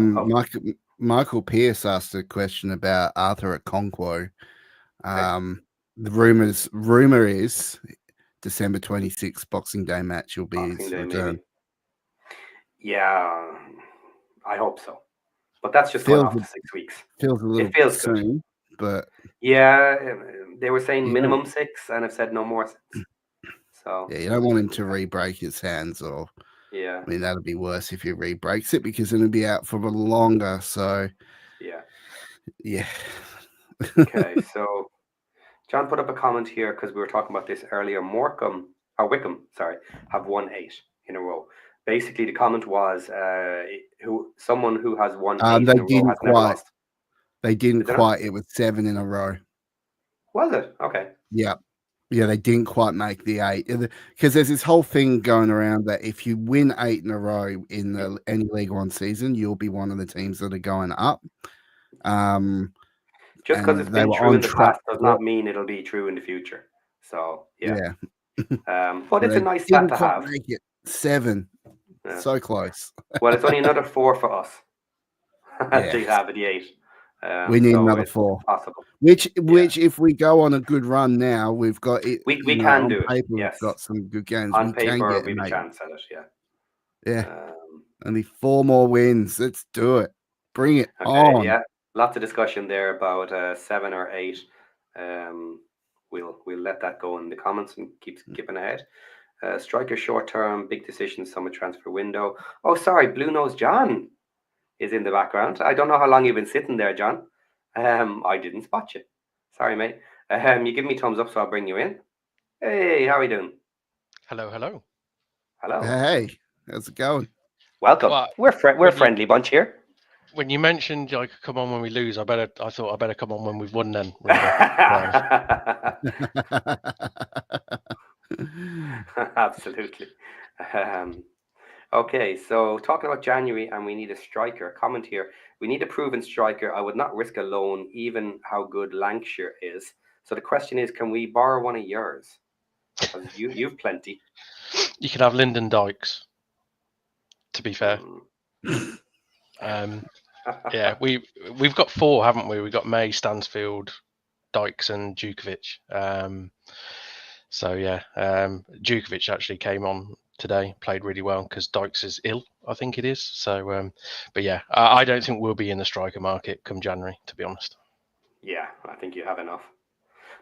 C: Michael Pierce asked a question about Arthur at Conquo.
A: okay.
C: The rumor is December 26th, Boxing Day match will be
A: Boxing
C: his
A: Day,
C: return.
A: maybe. Yeah, I hope so. But that's just
C: Feels
A: going off to 6 weeks.
C: Feels a little
A: It feels
C: soon,
A: good.
C: But
A: yeah, they were saying
C: you
A: minimum 6, and have said no more 6. So
C: yeah, you don't want him to re-break his hands, or
A: yeah,
C: I mean that'd be worse if he re-breaks it because then it'll be out for longer. So yeah.
A: Okay, so John put up a comment here because we were talking about this earlier. Wickham, have won 8 in a row. Basically, the comment was someone who has won 8 in a row has never lost.
C: They didn't quite. It was 7 in a row.
A: Was it? Okay.
C: Yeah. Yeah, they didn't quite make the 8 because there's this whole thing going around that if you win 8 in a row in any League One season, you'll be one of the teams that are going up.
A: Just because it's been true in the past does not mean it'll be true in the future. So yeah. But it's a nice stat to have.
C: Make it 7. Yeah. So close.
A: Well, it's only another 4 for us to have the 8.
C: We need another 4.
A: Possible.
C: Which if we go on a good run now, we've got it.
A: We can do it.
C: Paper,
A: yes.
C: We've got some good games.
A: On paper, we have a chance at it. Yeah.
C: Yeah. Only 4 more wins. Let's do it. Bring it on.
A: Yeah. Lots of discussion there about 7 or 8. We'll let that go in the comments and keep skipping ahead. Striker short term, big decisions, summer transfer window. Oh, sorry, Blue Nose John is in the background. I don't know how long you've been sitting there, John. I didn't spot you. Sorry, mate. You give me thumbs up, so I'll bring you in. Hey, how are you doing?
D: Hello.
A: Hello.
C: Hey, how's it going?
A: Welcome. Well, we're a friendly bunch here.
D: When you mentioned I could come on when we lose, I thought I better come on when we've won then.
A: Absolutely. Okay, so talking about January, and we need a striker. Comment here. We need a proven striker. I would not risk a loan, even how good Lancashire is. So the question is, can we borrow one of yours? Because you've plenty.
D: You can have Lyndon Dykes, to be fair. Yeah, we've got 4, haven't we? We've got May, Stansfield, Dykes, and Djukovic. So yeah, Djukovic actually came on today, played really well because Dykes is ill, I think it is. So, but yeah, I don't think we'll be in the striker market come January, to be honest.
A: Yeah, I think you have enough.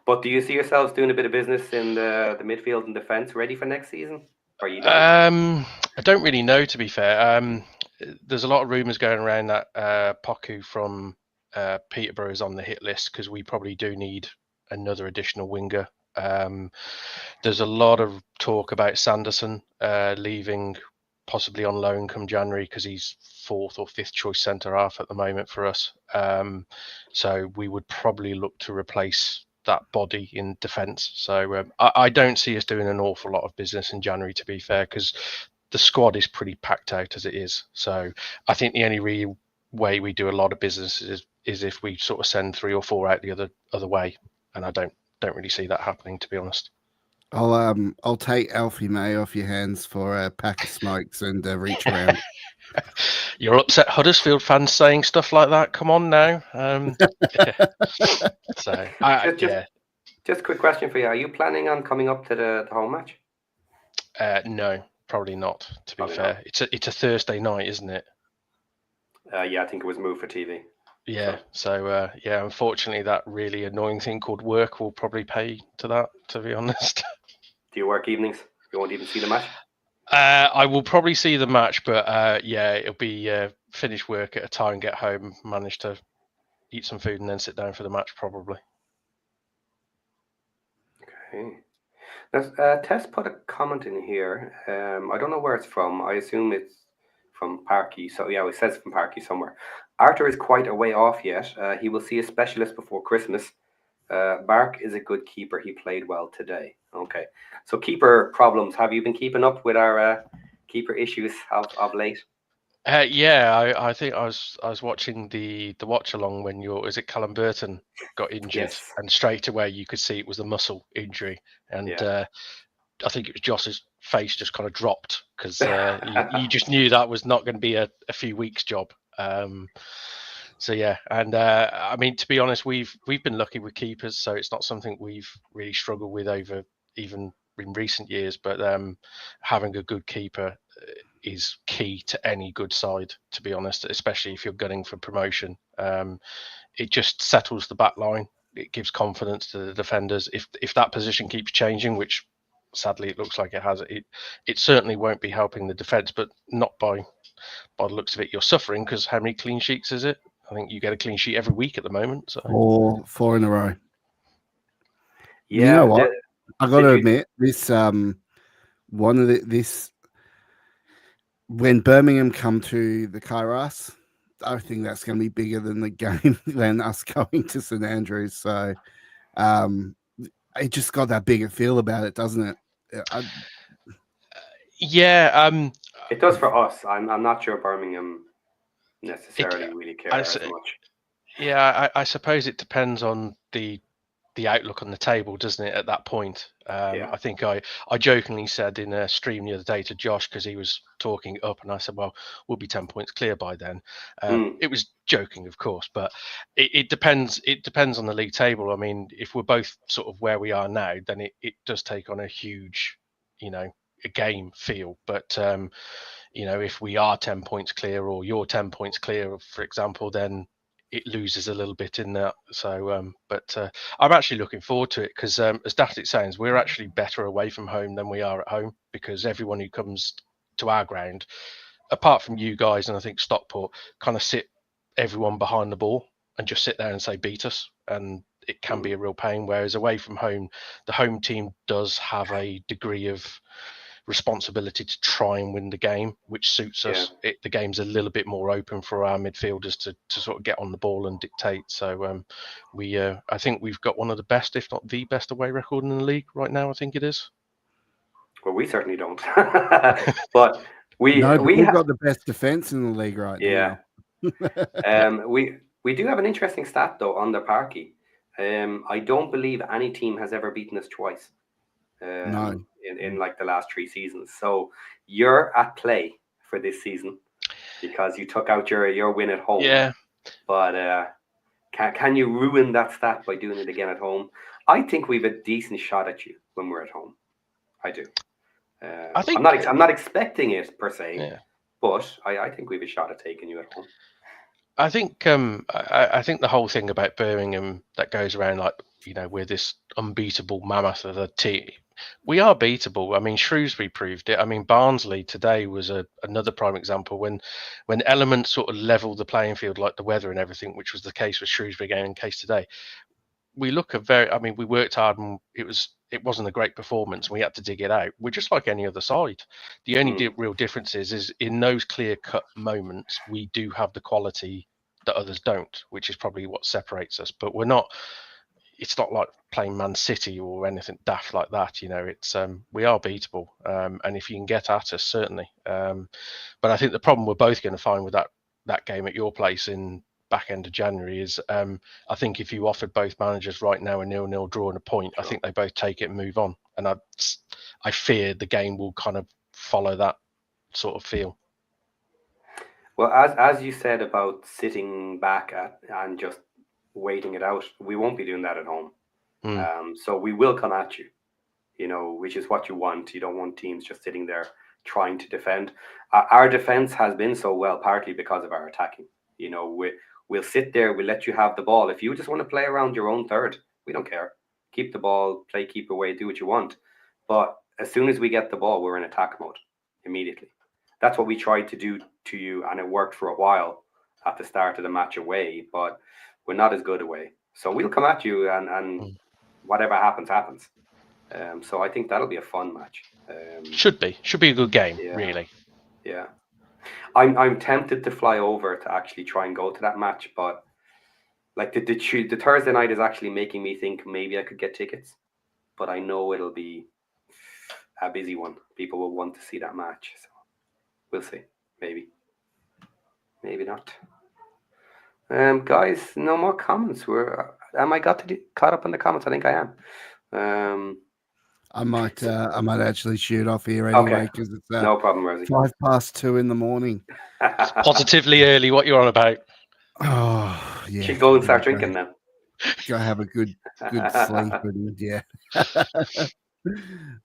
A: But do you see yourselves doing a bit of business in the midfield and defence ready for next season? Or you don't?
D: I don't really know, to be fair. There's a lot of rumours going around that Poku from Peterborough is on the hit list because we probably do need another additional winger. There's a lot of talk about Sanderson leaving possibly on loan come January because he's 4th or 5th choice centre half at the moment for us. So we would probably look to replace that body in defence. So I don't see us doing an awful lot of business in January, to be fair, because the squad is pretty packed out as it is. So I think the only real way we do a lot of business is if we sort of send 3 or 4 out the other way, and I don't really see that happening, to be honest.
C: I'll take Alfie May off your hands for a pack of smokes and reach around.
D: You're upset Huddersfield fans saying stuff like that. Come on now. So
A: just a quick question for you. Are you planning on coming up to the home match?
D: No, probably not. To be fair, it's a Thursday night, isn't it?
A: Yeah, I think it was moved for TV.
D: Yeah. So unfortunately, that really annoying thing called work will probably pay to that, to be honest.
A: Do you work evenings? You won't even see the match?
D: I will probably see the match, but it'll be finish work at a time, get home, manage to eat some food, and then sit down for the match, probably.
A: Okay. Now, Tess put a comment in here. I don't know where it's from. I assume it's from Parky. So yeah, it says from Parky somewhere. Arthur is quite a way off yet. He will see a specialist before Christmas. Bark is a good keeper. He played well today. Okay. So keeper problems. Have you been keeping up with our keeper issues of late?
D: Yeah, I think I was watching the watch along when is it Callum Burton got injured,
A: Yes.
D: and straight away you could see it was a muscle injury, and I think it was Josh's face just kind of dropped because you just knew that was not going to be a few weeks job. So yeah, and I mean, to be honest, we've been lucky with keepers, so it's not something we've really struggled with over even in recent years. But having a good keeper is key to any good side, to be honest, especially if you're gunning for promotion. It just settles the back line. It gives confidence to the defenders. If that position keeps changing, which sadly it looks like it has, it certainly won't be helping the defence, but not by the looks of it. You're suffering because how many clean sheets is it? I think you get a clean sheet every week at the moment. So
C: four in a row.
A: Yeah.
C: You know what? I got to admit, this this when Birmingham come to the Kairos, I think that's going to be bigger than the game than us going to St Andrews. So, it just got that bigger feel about it, doesn't it?
D: Yeah,
A: it does for us. I'm not sure Birmingham necessarily really care as much.
D: Yeah, I suppose it depends on the outlook on the table, doesn't it, at that point? I think I jokingly said in a stream the other day to Josh, because he was talking up, and I said, well, we'll be 10 points clear by then. It was joking, of course, but it depends on the league table. I mean, if we're both sort of where we are now, then it does take on a huge, a game feel. But if we are 10 points clear, or you're 10 points clear, for example, then it loses a little bit in that. So, but I'm actually looking forward to it, because as daft it sounds, we're actually better away from home than we are at home, because everyone who comes to our ground, apart from you guys and I think Stockport, kind of sit everyone behind the ball and just sit there and say beat us, and it can be a real pain. Whereas away from home, the home team does have a degree of responsibility to try and win the game, which suits us. The game's a little bit more open for our midfielders to sort of get on the ball and dictate. So I think we've got one of the best, if not the best, away record in the league right now. I think it is.
A: Well, we certainly don't, but we've
C: got the best defence in the league right now.
A: We do have an interesting stat though on the Parky. I don't believe any team has ever beaten us twice.
C: No.
A: In like the last 3 seasons. So you're at play for this season because you took out your win at home.
D: Yeah.
A: But can you ruin that stat by doing it again at home? I think we've a decent shot at you when we're at home. I do. I think I'm not expecting it per se, but I think we've a shot at taking you at home.
D: I think I think the whole thing about Birmingham that goes around, like, we're this unbeatable mammoth of a team. We are beatable. I mean, Shrewsbury proved it. I mean, Barnsley today was another prime example when elements sort of level the playing field, like the weather and everything, which was the case with Shrewsbury game and case today. We look we worked hard, and it wasn't a great performance. We had to dig it out. We're just like any other side. The only real difference is in those clear-cut moments, we do have the quality that others don't, which is probably what separates us. But it's not like playing Man City or anything daft like that. It's we are beatable, and if you can get at us, certainly. But I think the problem we're both going to find with that game at your place in back end of January is I think if you offered both managers right now a 0-0 draw and a point, I think they both take it and move on. And I fear the game will kind of follow that sort of feel.
A: Well, as you said about sitting back and just waiting it out, we won't be doing that at home. So we will come at you, which is what you want. You don't want teams just sitting there trying to defend. Our defense has been so well, partly because of our attacking. We'll sit there, we'll let you have the ball. If you just want to play around your own third, we don't care. Keep the ball, play keep away, do what you want. But as soon as we get the ball, we're in attack mode immediately. That's what we tried to do to you, and it worked for a while at the start of the match away, but we're not as good away. So we'll come at you, and whatever happens. So I think that'll be a fun match.
D: Should be a good game, really.
A: Yeah. I'm tempted to fly over to actually try and go to that match, but like the Thursday night is actually making me think maybe I could get tickets, but I know it'll be a busy one. People will want to see that match, so we'll see. Maybe not. Guys, no more comments. Am I caught up in the comments? I think I am.
C: I might actually shoot off here
A: Okay.
C: anyway because it's
A: No problem, Rosie.
C: 2:05 in the morning.
D: Positively early. What you're on about?
C: Oh yeah.
A: Should go and start drinking now.
C: Go have a good sleep and yeah.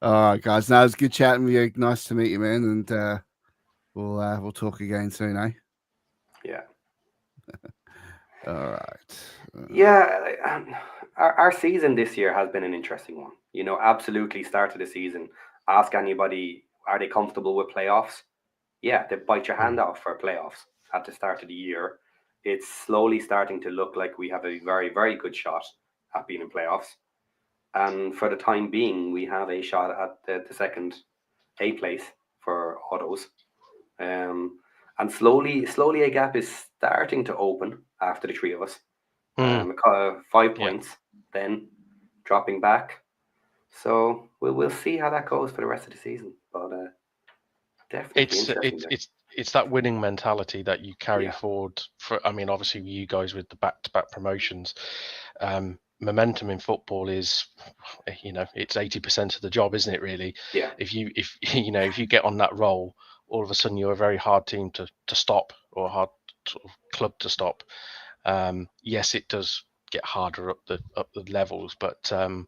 C: All right, guys. No, it's good chatting with you. Nice to meet you, man. And we'll talk again soon, eh?
A: Yeah.
C: All right.
A: Yeah, our season this year has been an interesting one. You know, absolutely start of the season. Ask anybody, are they comfortable with playoffs? Yeah, they bite your hand off for playoffs at the start of the year. It's slowly starting to look like we have a very, very good shot at being in playoffs. And for the time being, we have a shot at the second A place for autos. And slowly a gap is starting to open after the three of us. 5 points, then dropping back. So we'll see how that goes for the rest of the season. But definitely
D: it's that winning mentality that you carry forward. I mean, obviously you guys with the back-to-back promotions. Momentum in football is, it's 80% of the job, isn't it? Really.
A: Yeah.
D: If you get on that roll, all of a sudden you're a very hard team to stop, or a hard sort of club to stop. Yes, it does get harder up the levels, but I'm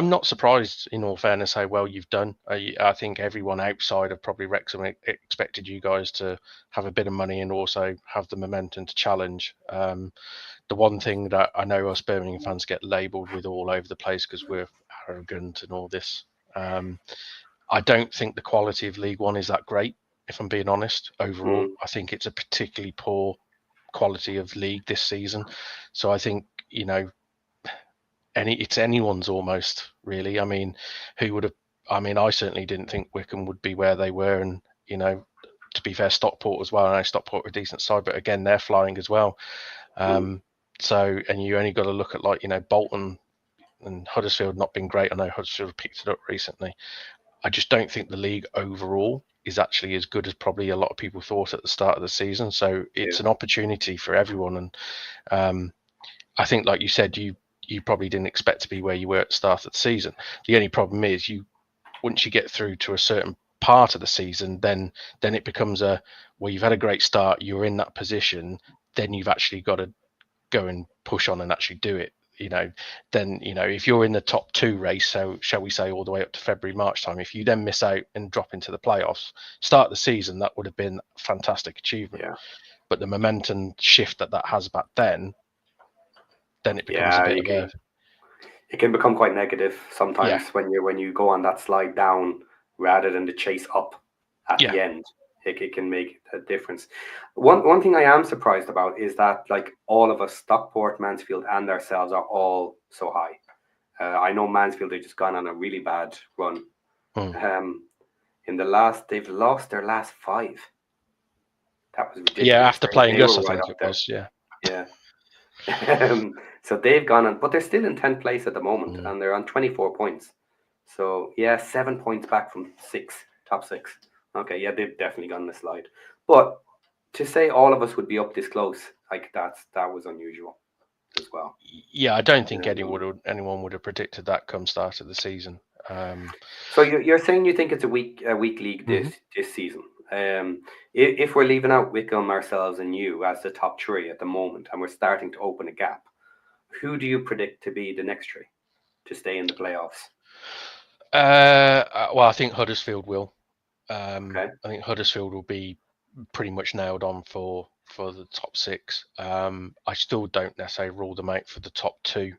D: not surprised, in all fairness, how well you've done. I think everyone outside of probably Wrexham expected you guys to have a bit of money and also have the momentum to challenge. The one thing that I know us Birmingham fans get labelled with all over the place because we're arrogant and all this. I don't think the quality of League One is that great, if I'm being honest. Overall, I think it's a particularly poor quality of league this season. So I think, it's anyone's almost, really. I mean, I certainly didn't think Wycombe would be where they were, and to be fair, Stockport as well. I know Stockport are a decent side, but again, they're flying as well. So, and you only got to look at Bolton and Huddersfield not been great. I know Huddersfield picked it up recently. I just don't think the league overall is actually as good as probably a lot of people thought at the start of the season. So it's an opportunity for everyone. And I think, like you said, you probably didn't expect to be where you were at the start of the season. The only problem is once you get through to a certain part of the season, then it becomes you've had a great start, you're in that position, then you've actually got to go and push on and actually do it. Then if you're in the top two race, so shall we say all the way up to February, March time, if you then miss out and drop into the playoffs, start the season, that would have been a fantastic achievement.
A: Yeah.
D: But the momentum shift that has back then it becomes a bit of a...
A: It can become quite negative sometimes when you go on that slide down rather than the chase up at the end. It can make a difference. One thing I am surprised about is that all of us, Stockport, Mansfield, and ourselves, are all so high. I know Mansfield have just gone on a really bad run. They've lost their last 5. That was ridiculous.
D: Yeah, after playing us, I think it was.
A: Yeah. So they've gone on, but they're still in 10th place at the moment, and they're on 24 points. So 7 points back from top 6. Okay, they've definitely gone on the slide. But to say all of us would be up this close, that was unusual as well.
D: Yeah, I don't think anyone would have predicted that come start of the season.
A: So you're saying you think it's a weak league this season. If we're leaving out Wycombe, ourselves, and you as the top 3 at the moment, and we're starting to open a gap, who do you predict to be the next 3 to stay in the playoffs?
D: Well, I think Huddersfield will.
A: Okay.
D: I think Huddersfield will be pretty much nailed on for the top 6. I still don't necessarily rule them out for the top 2.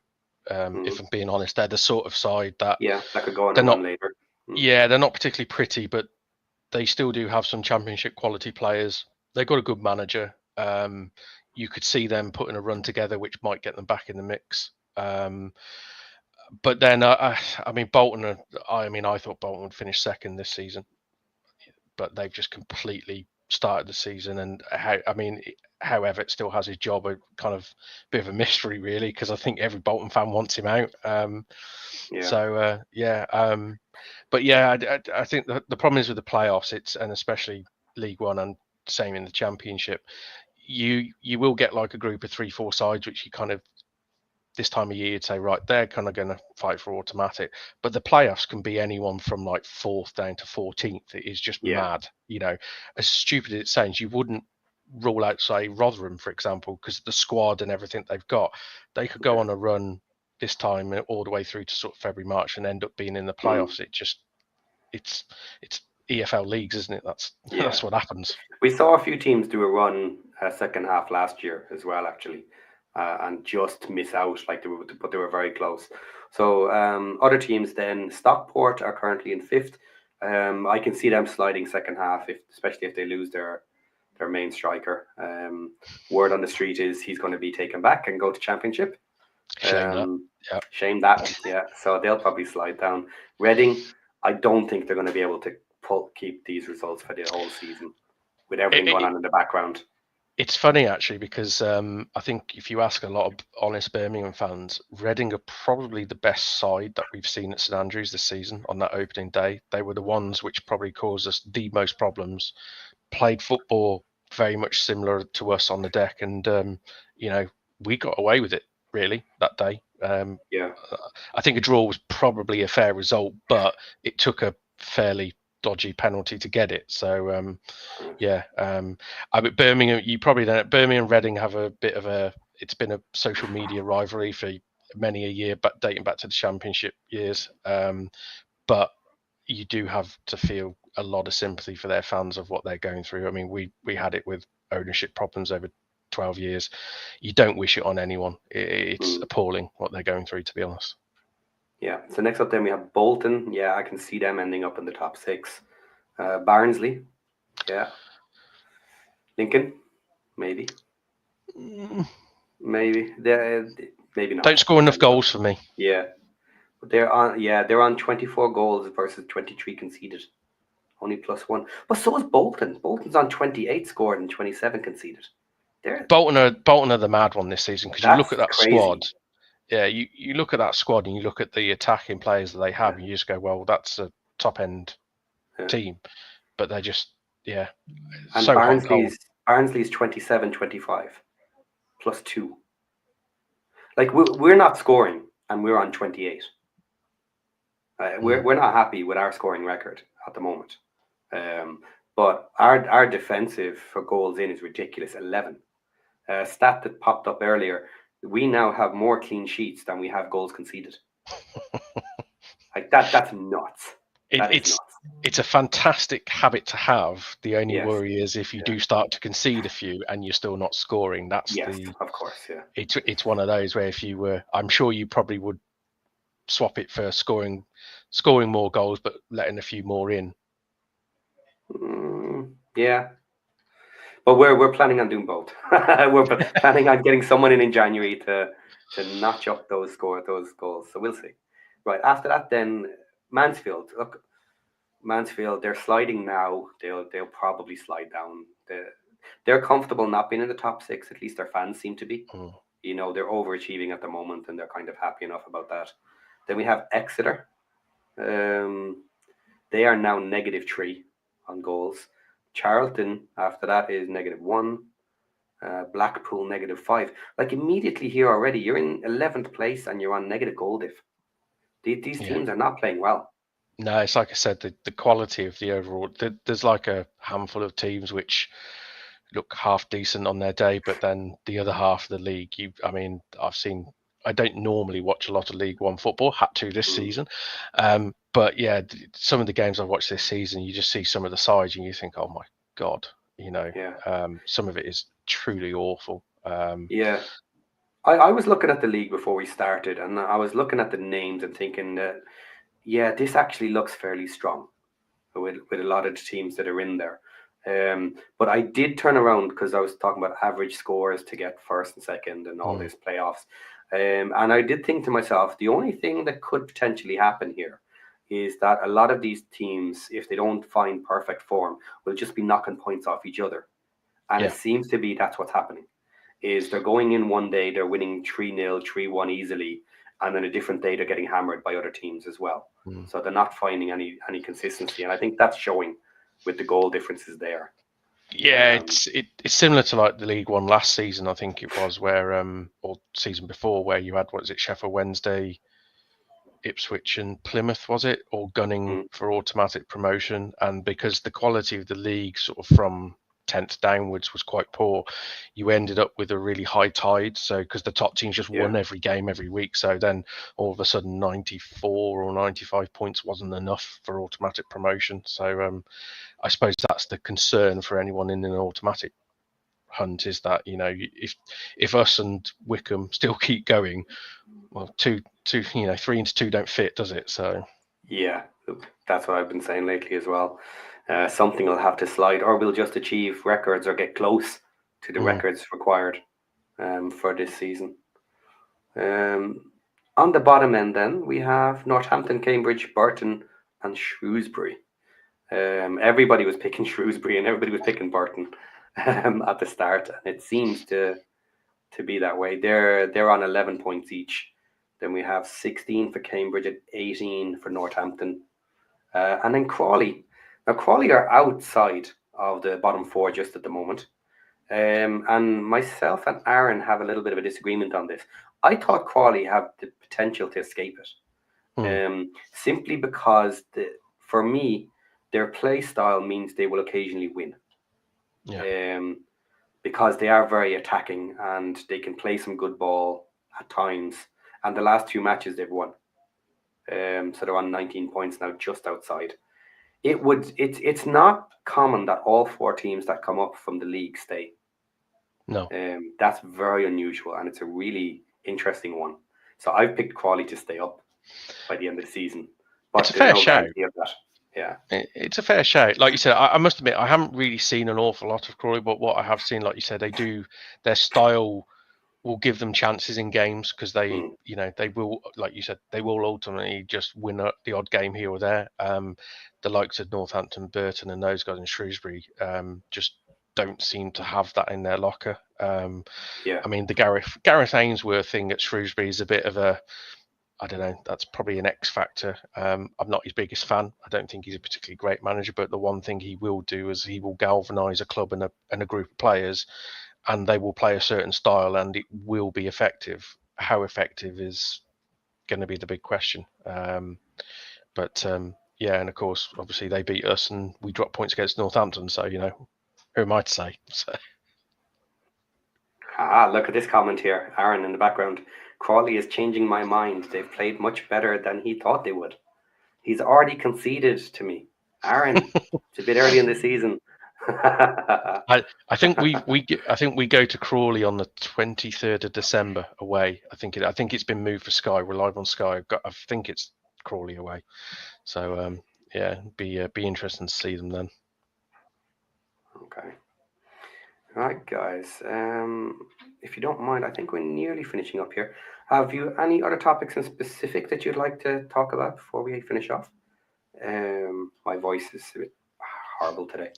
D: If I'm being honest, they're the sort of side that
A: that could go on and run later.
D: Yeah, they're not particularly pretty, but they still do have some championship quality players. They've got a good manager. You could see them putting a run together, which might get them back in the mix. But then, Bolton. I thought Bolton would finish second this season, but they've just completely started the season, and how Everett still has his job, a kind of bit of a mystery, really, because I think every Bolton fan wants him out. But yeah, I think the problem is with the playoffs, and especially League One and same in the Championship, you will get like a group of 3-4 sides, which you kind of this time of year you'd say, right, they're kind of going to fight for automatic. But the playoffs can be anyone from like 4th down to 14th. It is just mad. As stupid as it sounds, you wouldn't rule out, say, Rotherham, for example, because the squad and everything they've got, they could go on a run this time all the way through to sort of February, March, and end up being in the playoffs. It's EFL leagues, isn't it? That's what happens.
A: We saw a few teams do a run second half last year as well, actually, and just miss out, but they were very close. So other teams then, Stockport are currently in 5th. I can see them sliding second half, especially if they lose their main striker. Word on the street is he's going to be taken back and go to Championship. Shame that. Yeah. So they'll probably slide down. Reading, I don't think they're going to be able to keep these results for the whole season with everything going on in the background.
D: It's funny, actually, because I think if you ask a lot of honest Birmingham fans, Reading are probably the best side that we've seen at St Andrews this season on that opening day. They were the ones which probably caused us the most problems, played football very much similar to us on the deck, and we got away with it, really, that day. I think a draw was probably a fair result, but it took a fairly dodgy penalty to get it. So Birmingham, you probably know Birmingham and Reading have a bit of it's been a social media rivalry for many a year, but dating back to the Championship years. But you do have to feel a lot of sympathy for their fans of what they're going through. I mean, we had it with ownership problems over 12 years. You don't wish it on anyone. It's appalling what they're going through, to be honest.
A: Yeah. So next up then we have Bolton. Yeah, I can see them ending up in the top 6. Barnsley. Yeah. Lincoln. Maybe. Maybe. Maybe not.
D: Don't score enough goals for me.
A: Yeah. But they're on 24 goals versus 23 conceded. Only +1. But so is Bolton. Bolton's on 28 scored and 27 conceded.
D: Bolton are the mad one this season, because you look at that squad. Yeah, you look at that squad and you look at the attacking players that they have, and you just go, well, that's a top end team. But they're just and
A: so Barnsley's 27-25 +2. Like we're not scoring and we're on 28. We're not happy with our scoring record at the moment. But our defensive for goals in is ridiculous, 11. Stat that popped up earlier, we now have more clean sheets than we have goals conceded. Like that's nuts.
D: It's a fantastic habit to have. The only worry is if you do start to concede a few and you're still not scoring. Of
A: course, yeah.
D: It's one of those where if you were, I'm sure you probably would swap it for scoring more goals, but letting a few more in.
A: Yeah. But we're planning on doing both. We're planning on getting someone in January to notch up those goals. So we'll see. Right after that, then Mansfield. Look, Mansfield, they're sliding now. They'll probably slide down. They're comfortable not being in the top 6. At least their fans seem to be. They're overachieving at the moment, and they're kind of happy enough about that. Then we have Exeter. They are now -3 on goals. Charlton, after that, is -1. Blackpool, -5. Like immediately here already, you're in 11th place and you're on negative goal diff. These teams are not playing well.
D: No, it's like I said, the quality of the overall. There's like a handful of teams which look half decent on their day, but then the other half of the league, I don't normally watch a lot of League One football, had to this season. But yeah, some of the games I've watched this season, you just see some of the sides and you think, oh my God, some of it is truly awful.
A: I was looking at the league before we started, and I was looking at the names and thinking that, this actually looks fairly strong with a lot of the teams that are in there. But I did turn around because I was talking about average scores to get first and second and all these playoffs. And I did think to myself, the only thing that could potentially happen here is that a lot of these teams, if they don't find perfect form, will just be knocking points off each other. And it seems to be that's what's happening. Is they're going in one day, they're winning 3-0, 3-1 easily, and then a different day they're getting hammered by other teams as well. So they're not finding any consistency, and I think that's showing with the goal differences there.
D: Yeah, it's similar to like the League One last season, I think it was, where or season before, where you had, what is it, Sheffield Wednesday, Ipswich and Plymouth, was it, all gunning for automatic promotion, and because the quality of the league sort of from 10th downwards was quite poor, you ended up with a really high tide. So because the top teams just won every game every week, so then all of a sudden 94 or 95 points wasn't enough for automatic promotion. So I suppose that's the concern for anyone in an automatic hunt, is that, you know, if us and Wickham still keep going, well, two, 3 into 2 don't fit, does it? So
A: yeah, that's what I've been saying lately as well. Something will have to slide, or we'll just achieve records or get close to the records required for this season. On the bottom end, then we have Northampton, Cambridge, Burton, and Shrewsbury. Everybody was picking Shrewsbury and everybody was picking Burton at the start, and it seems to be that way. They're on 11 points each. Then we have 16 for Cambridge and 18 for Northampton, and then Crawley. Now Crawley are outside of the bottom 4 just at the moment, and myself and Aaron have a little bit of a disagreement on this. I thought Crawley have the potential to escape it, simply because for me, their play style means they will occasionally win. Because they are very attacking and they can play some good ball at times. And the last 2 matches they've won. So they're on 19 points now, just outside. It's not common that all 4 teams that come up from the league stay.
D: No.
A: That's very unusual, and it's a really interesting one. So I've picked Crawley to stay up by the end of the season. But
D: it's a fair shout.
A: Yeah,
D: it's a fair shout. Like you said, I must admit, I haven't really seen an awful lot of Crawley, but what I have seen, like you said, their style will give them chances in games, because they will, like you said, they will ultimately just win the odd game here or there. The likes of Northampton, Burton, and those guys in Shrewsbury just don't seem to have that in their locker. I mean, the Gareth Ainsworth thing at Shrewsbury is a bit of a, I don't know, that's probably an X factor. I'm not his biggest fan. I don't think he's a particularly great manager, but the one thing he will do is he will galvanise a club and a group of players, and they will play a certain style, and it will be effective. How effective is going to be the big question. But and of course, obviously they beat us and we dropped points against Northampton. So, who am I to say? So.
A: Look at this comment here. Aaron in the background. Crawley is changing my mind. They've played much better than he thought they would. He's already conceded to me. Aaron, it's a bit early in the season.
D: I think we go to Crawley on the 23rd of December away. I think it's been moved for Sky. We're live on Sky. I think it's Crawley away. So be interesting to see them then.
A: Okay. All right, guys. If you don't mind, I think we're nearly finishing up here. Have you any other topics in specific that you'd like to talk about before we finish off? My voice is a bit horrible today.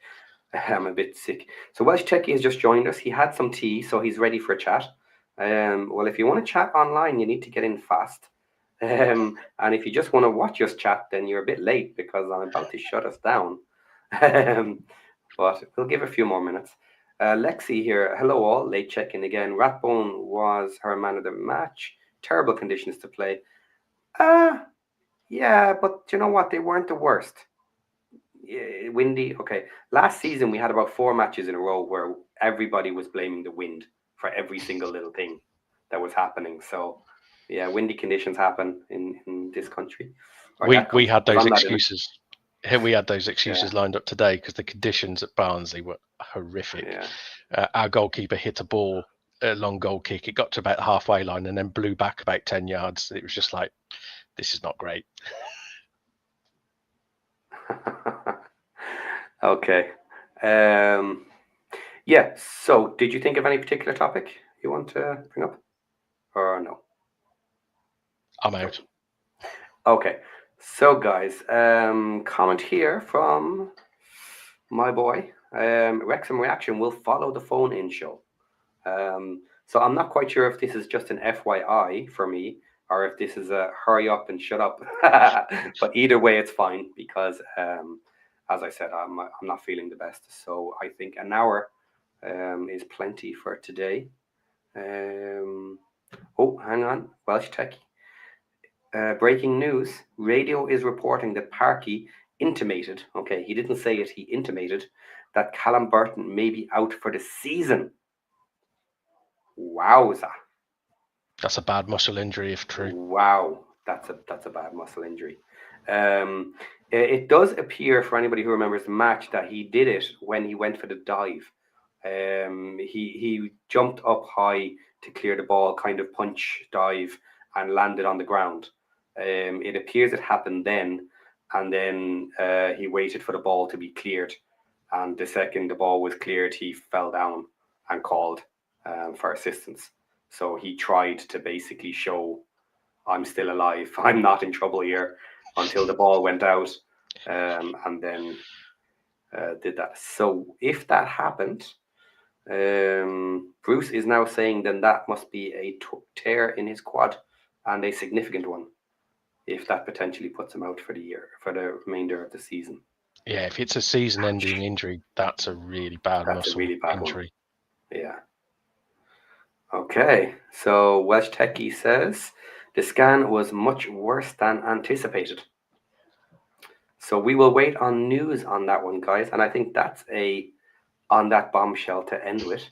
A: I'm a bit sick. So Welsh Techie has just joined us. He had some tea, so he's ready for a chat. Well, if you want to chat online, you need to get in fast. And if you just want to watch us chat, then you're a bit late, because I'm about to shut us down. But we'll give a few more minutes. Lexi here. Hello all. Late check-in again. Ratbone was her man of the match. Terrible conditions to play. Yeah, but you know what? They weren't the worst. Windy. Okay. Last season we had about 4 matches in a row where everybody was blaming the wind for every single little thing that was happening. So yeah, windy conditions happen in this country.
D: We had those excuses. We had those excuses lined up today because the conditions at Barnsley were horrific. Our goalkeeper hit a ball, a long goal kick. It got to about the halfway line and then blew back about 10 yards. It was just like, this is not great.
A: Okay. So did you think of any particular topic you want to bring up, or no?
D: I'm out.
A: Okay. So, guys, comment here from my boy. Wrexham Reaction will follow the phone-in show. So I'm not quite sure if this is just an FYI for me or if this is a hurry up and shut up. But either way, it's fine because, as I said, I'm not feeling the best. So I think an hour is plenty for today. Oh, hang on, Welsh Techie. Breaking news, radio is reporting that Parky intimated, okay, he didn't say it, he intimated that Callum Burton may be out for the season. Wowza.
D: That's a bad muscle injury if true.
A: Wow, that's a bad muscle injury. It does appear, for anybody who remembers the match, that he did it when he went for the dive. He jumped up high to clear the ball, kind of punch dive, and landed on the ground. It appears it happened then, and then he waited for the ball to be cleared. And the second the ball was cleared, he fell down and called for assistance. So he tried to basically show, I'm still alive, I'm not in trouble here, until the ball went out, and then did that. So if that happened, Bruce is now saying then that must be a tear in his quad, and a significant one, if that potentially puts him out for the year, for the remainder of the season.
D: Yeah, if it's a season-ending injury, that's a really bad muscle injury.
A: One. Yeah. Okay, so Welsh Techie says the scan was much worse than anticipated. So we will wait on news on that one, guys, and I think that's on that bombshell to end with,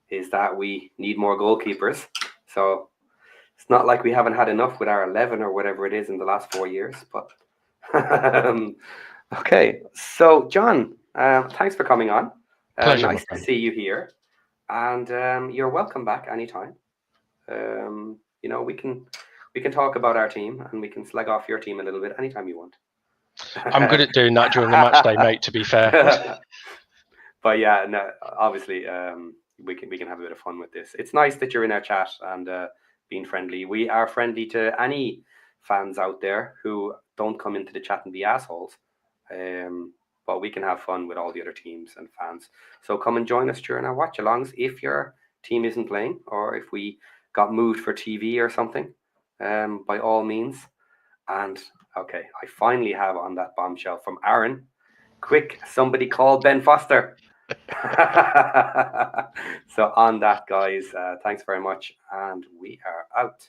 A: is that we need more goalkeepers. So it's not like we haven't had enough with our 11 or whatever it is in the last 4 years, but okay. So John, thanks for coming on.
D: Pleasure,
A: nice to see you here, and you're welcome back anytime. You know, we can talk about our team and we can slag off your team a little bit anytime you want.
D: I'm good at doing that during the match day, mate, to be fair.
A: But yeah, no, obviously we can have a bit of fun with this. It's nice that you're in our chat and being friendly. We are friendly to any fans out there who don't come into the chat and be assholes. But we can have fun with all the other teams and fans. So come and join us during our watch alongs if your team isn't playing, or if we got moved for TV or something, by all means. And okay, I finally have on that bombshell from Aaron. Quick, somebody call Ben Foster. So on that, guys, thanks very much, and we are out.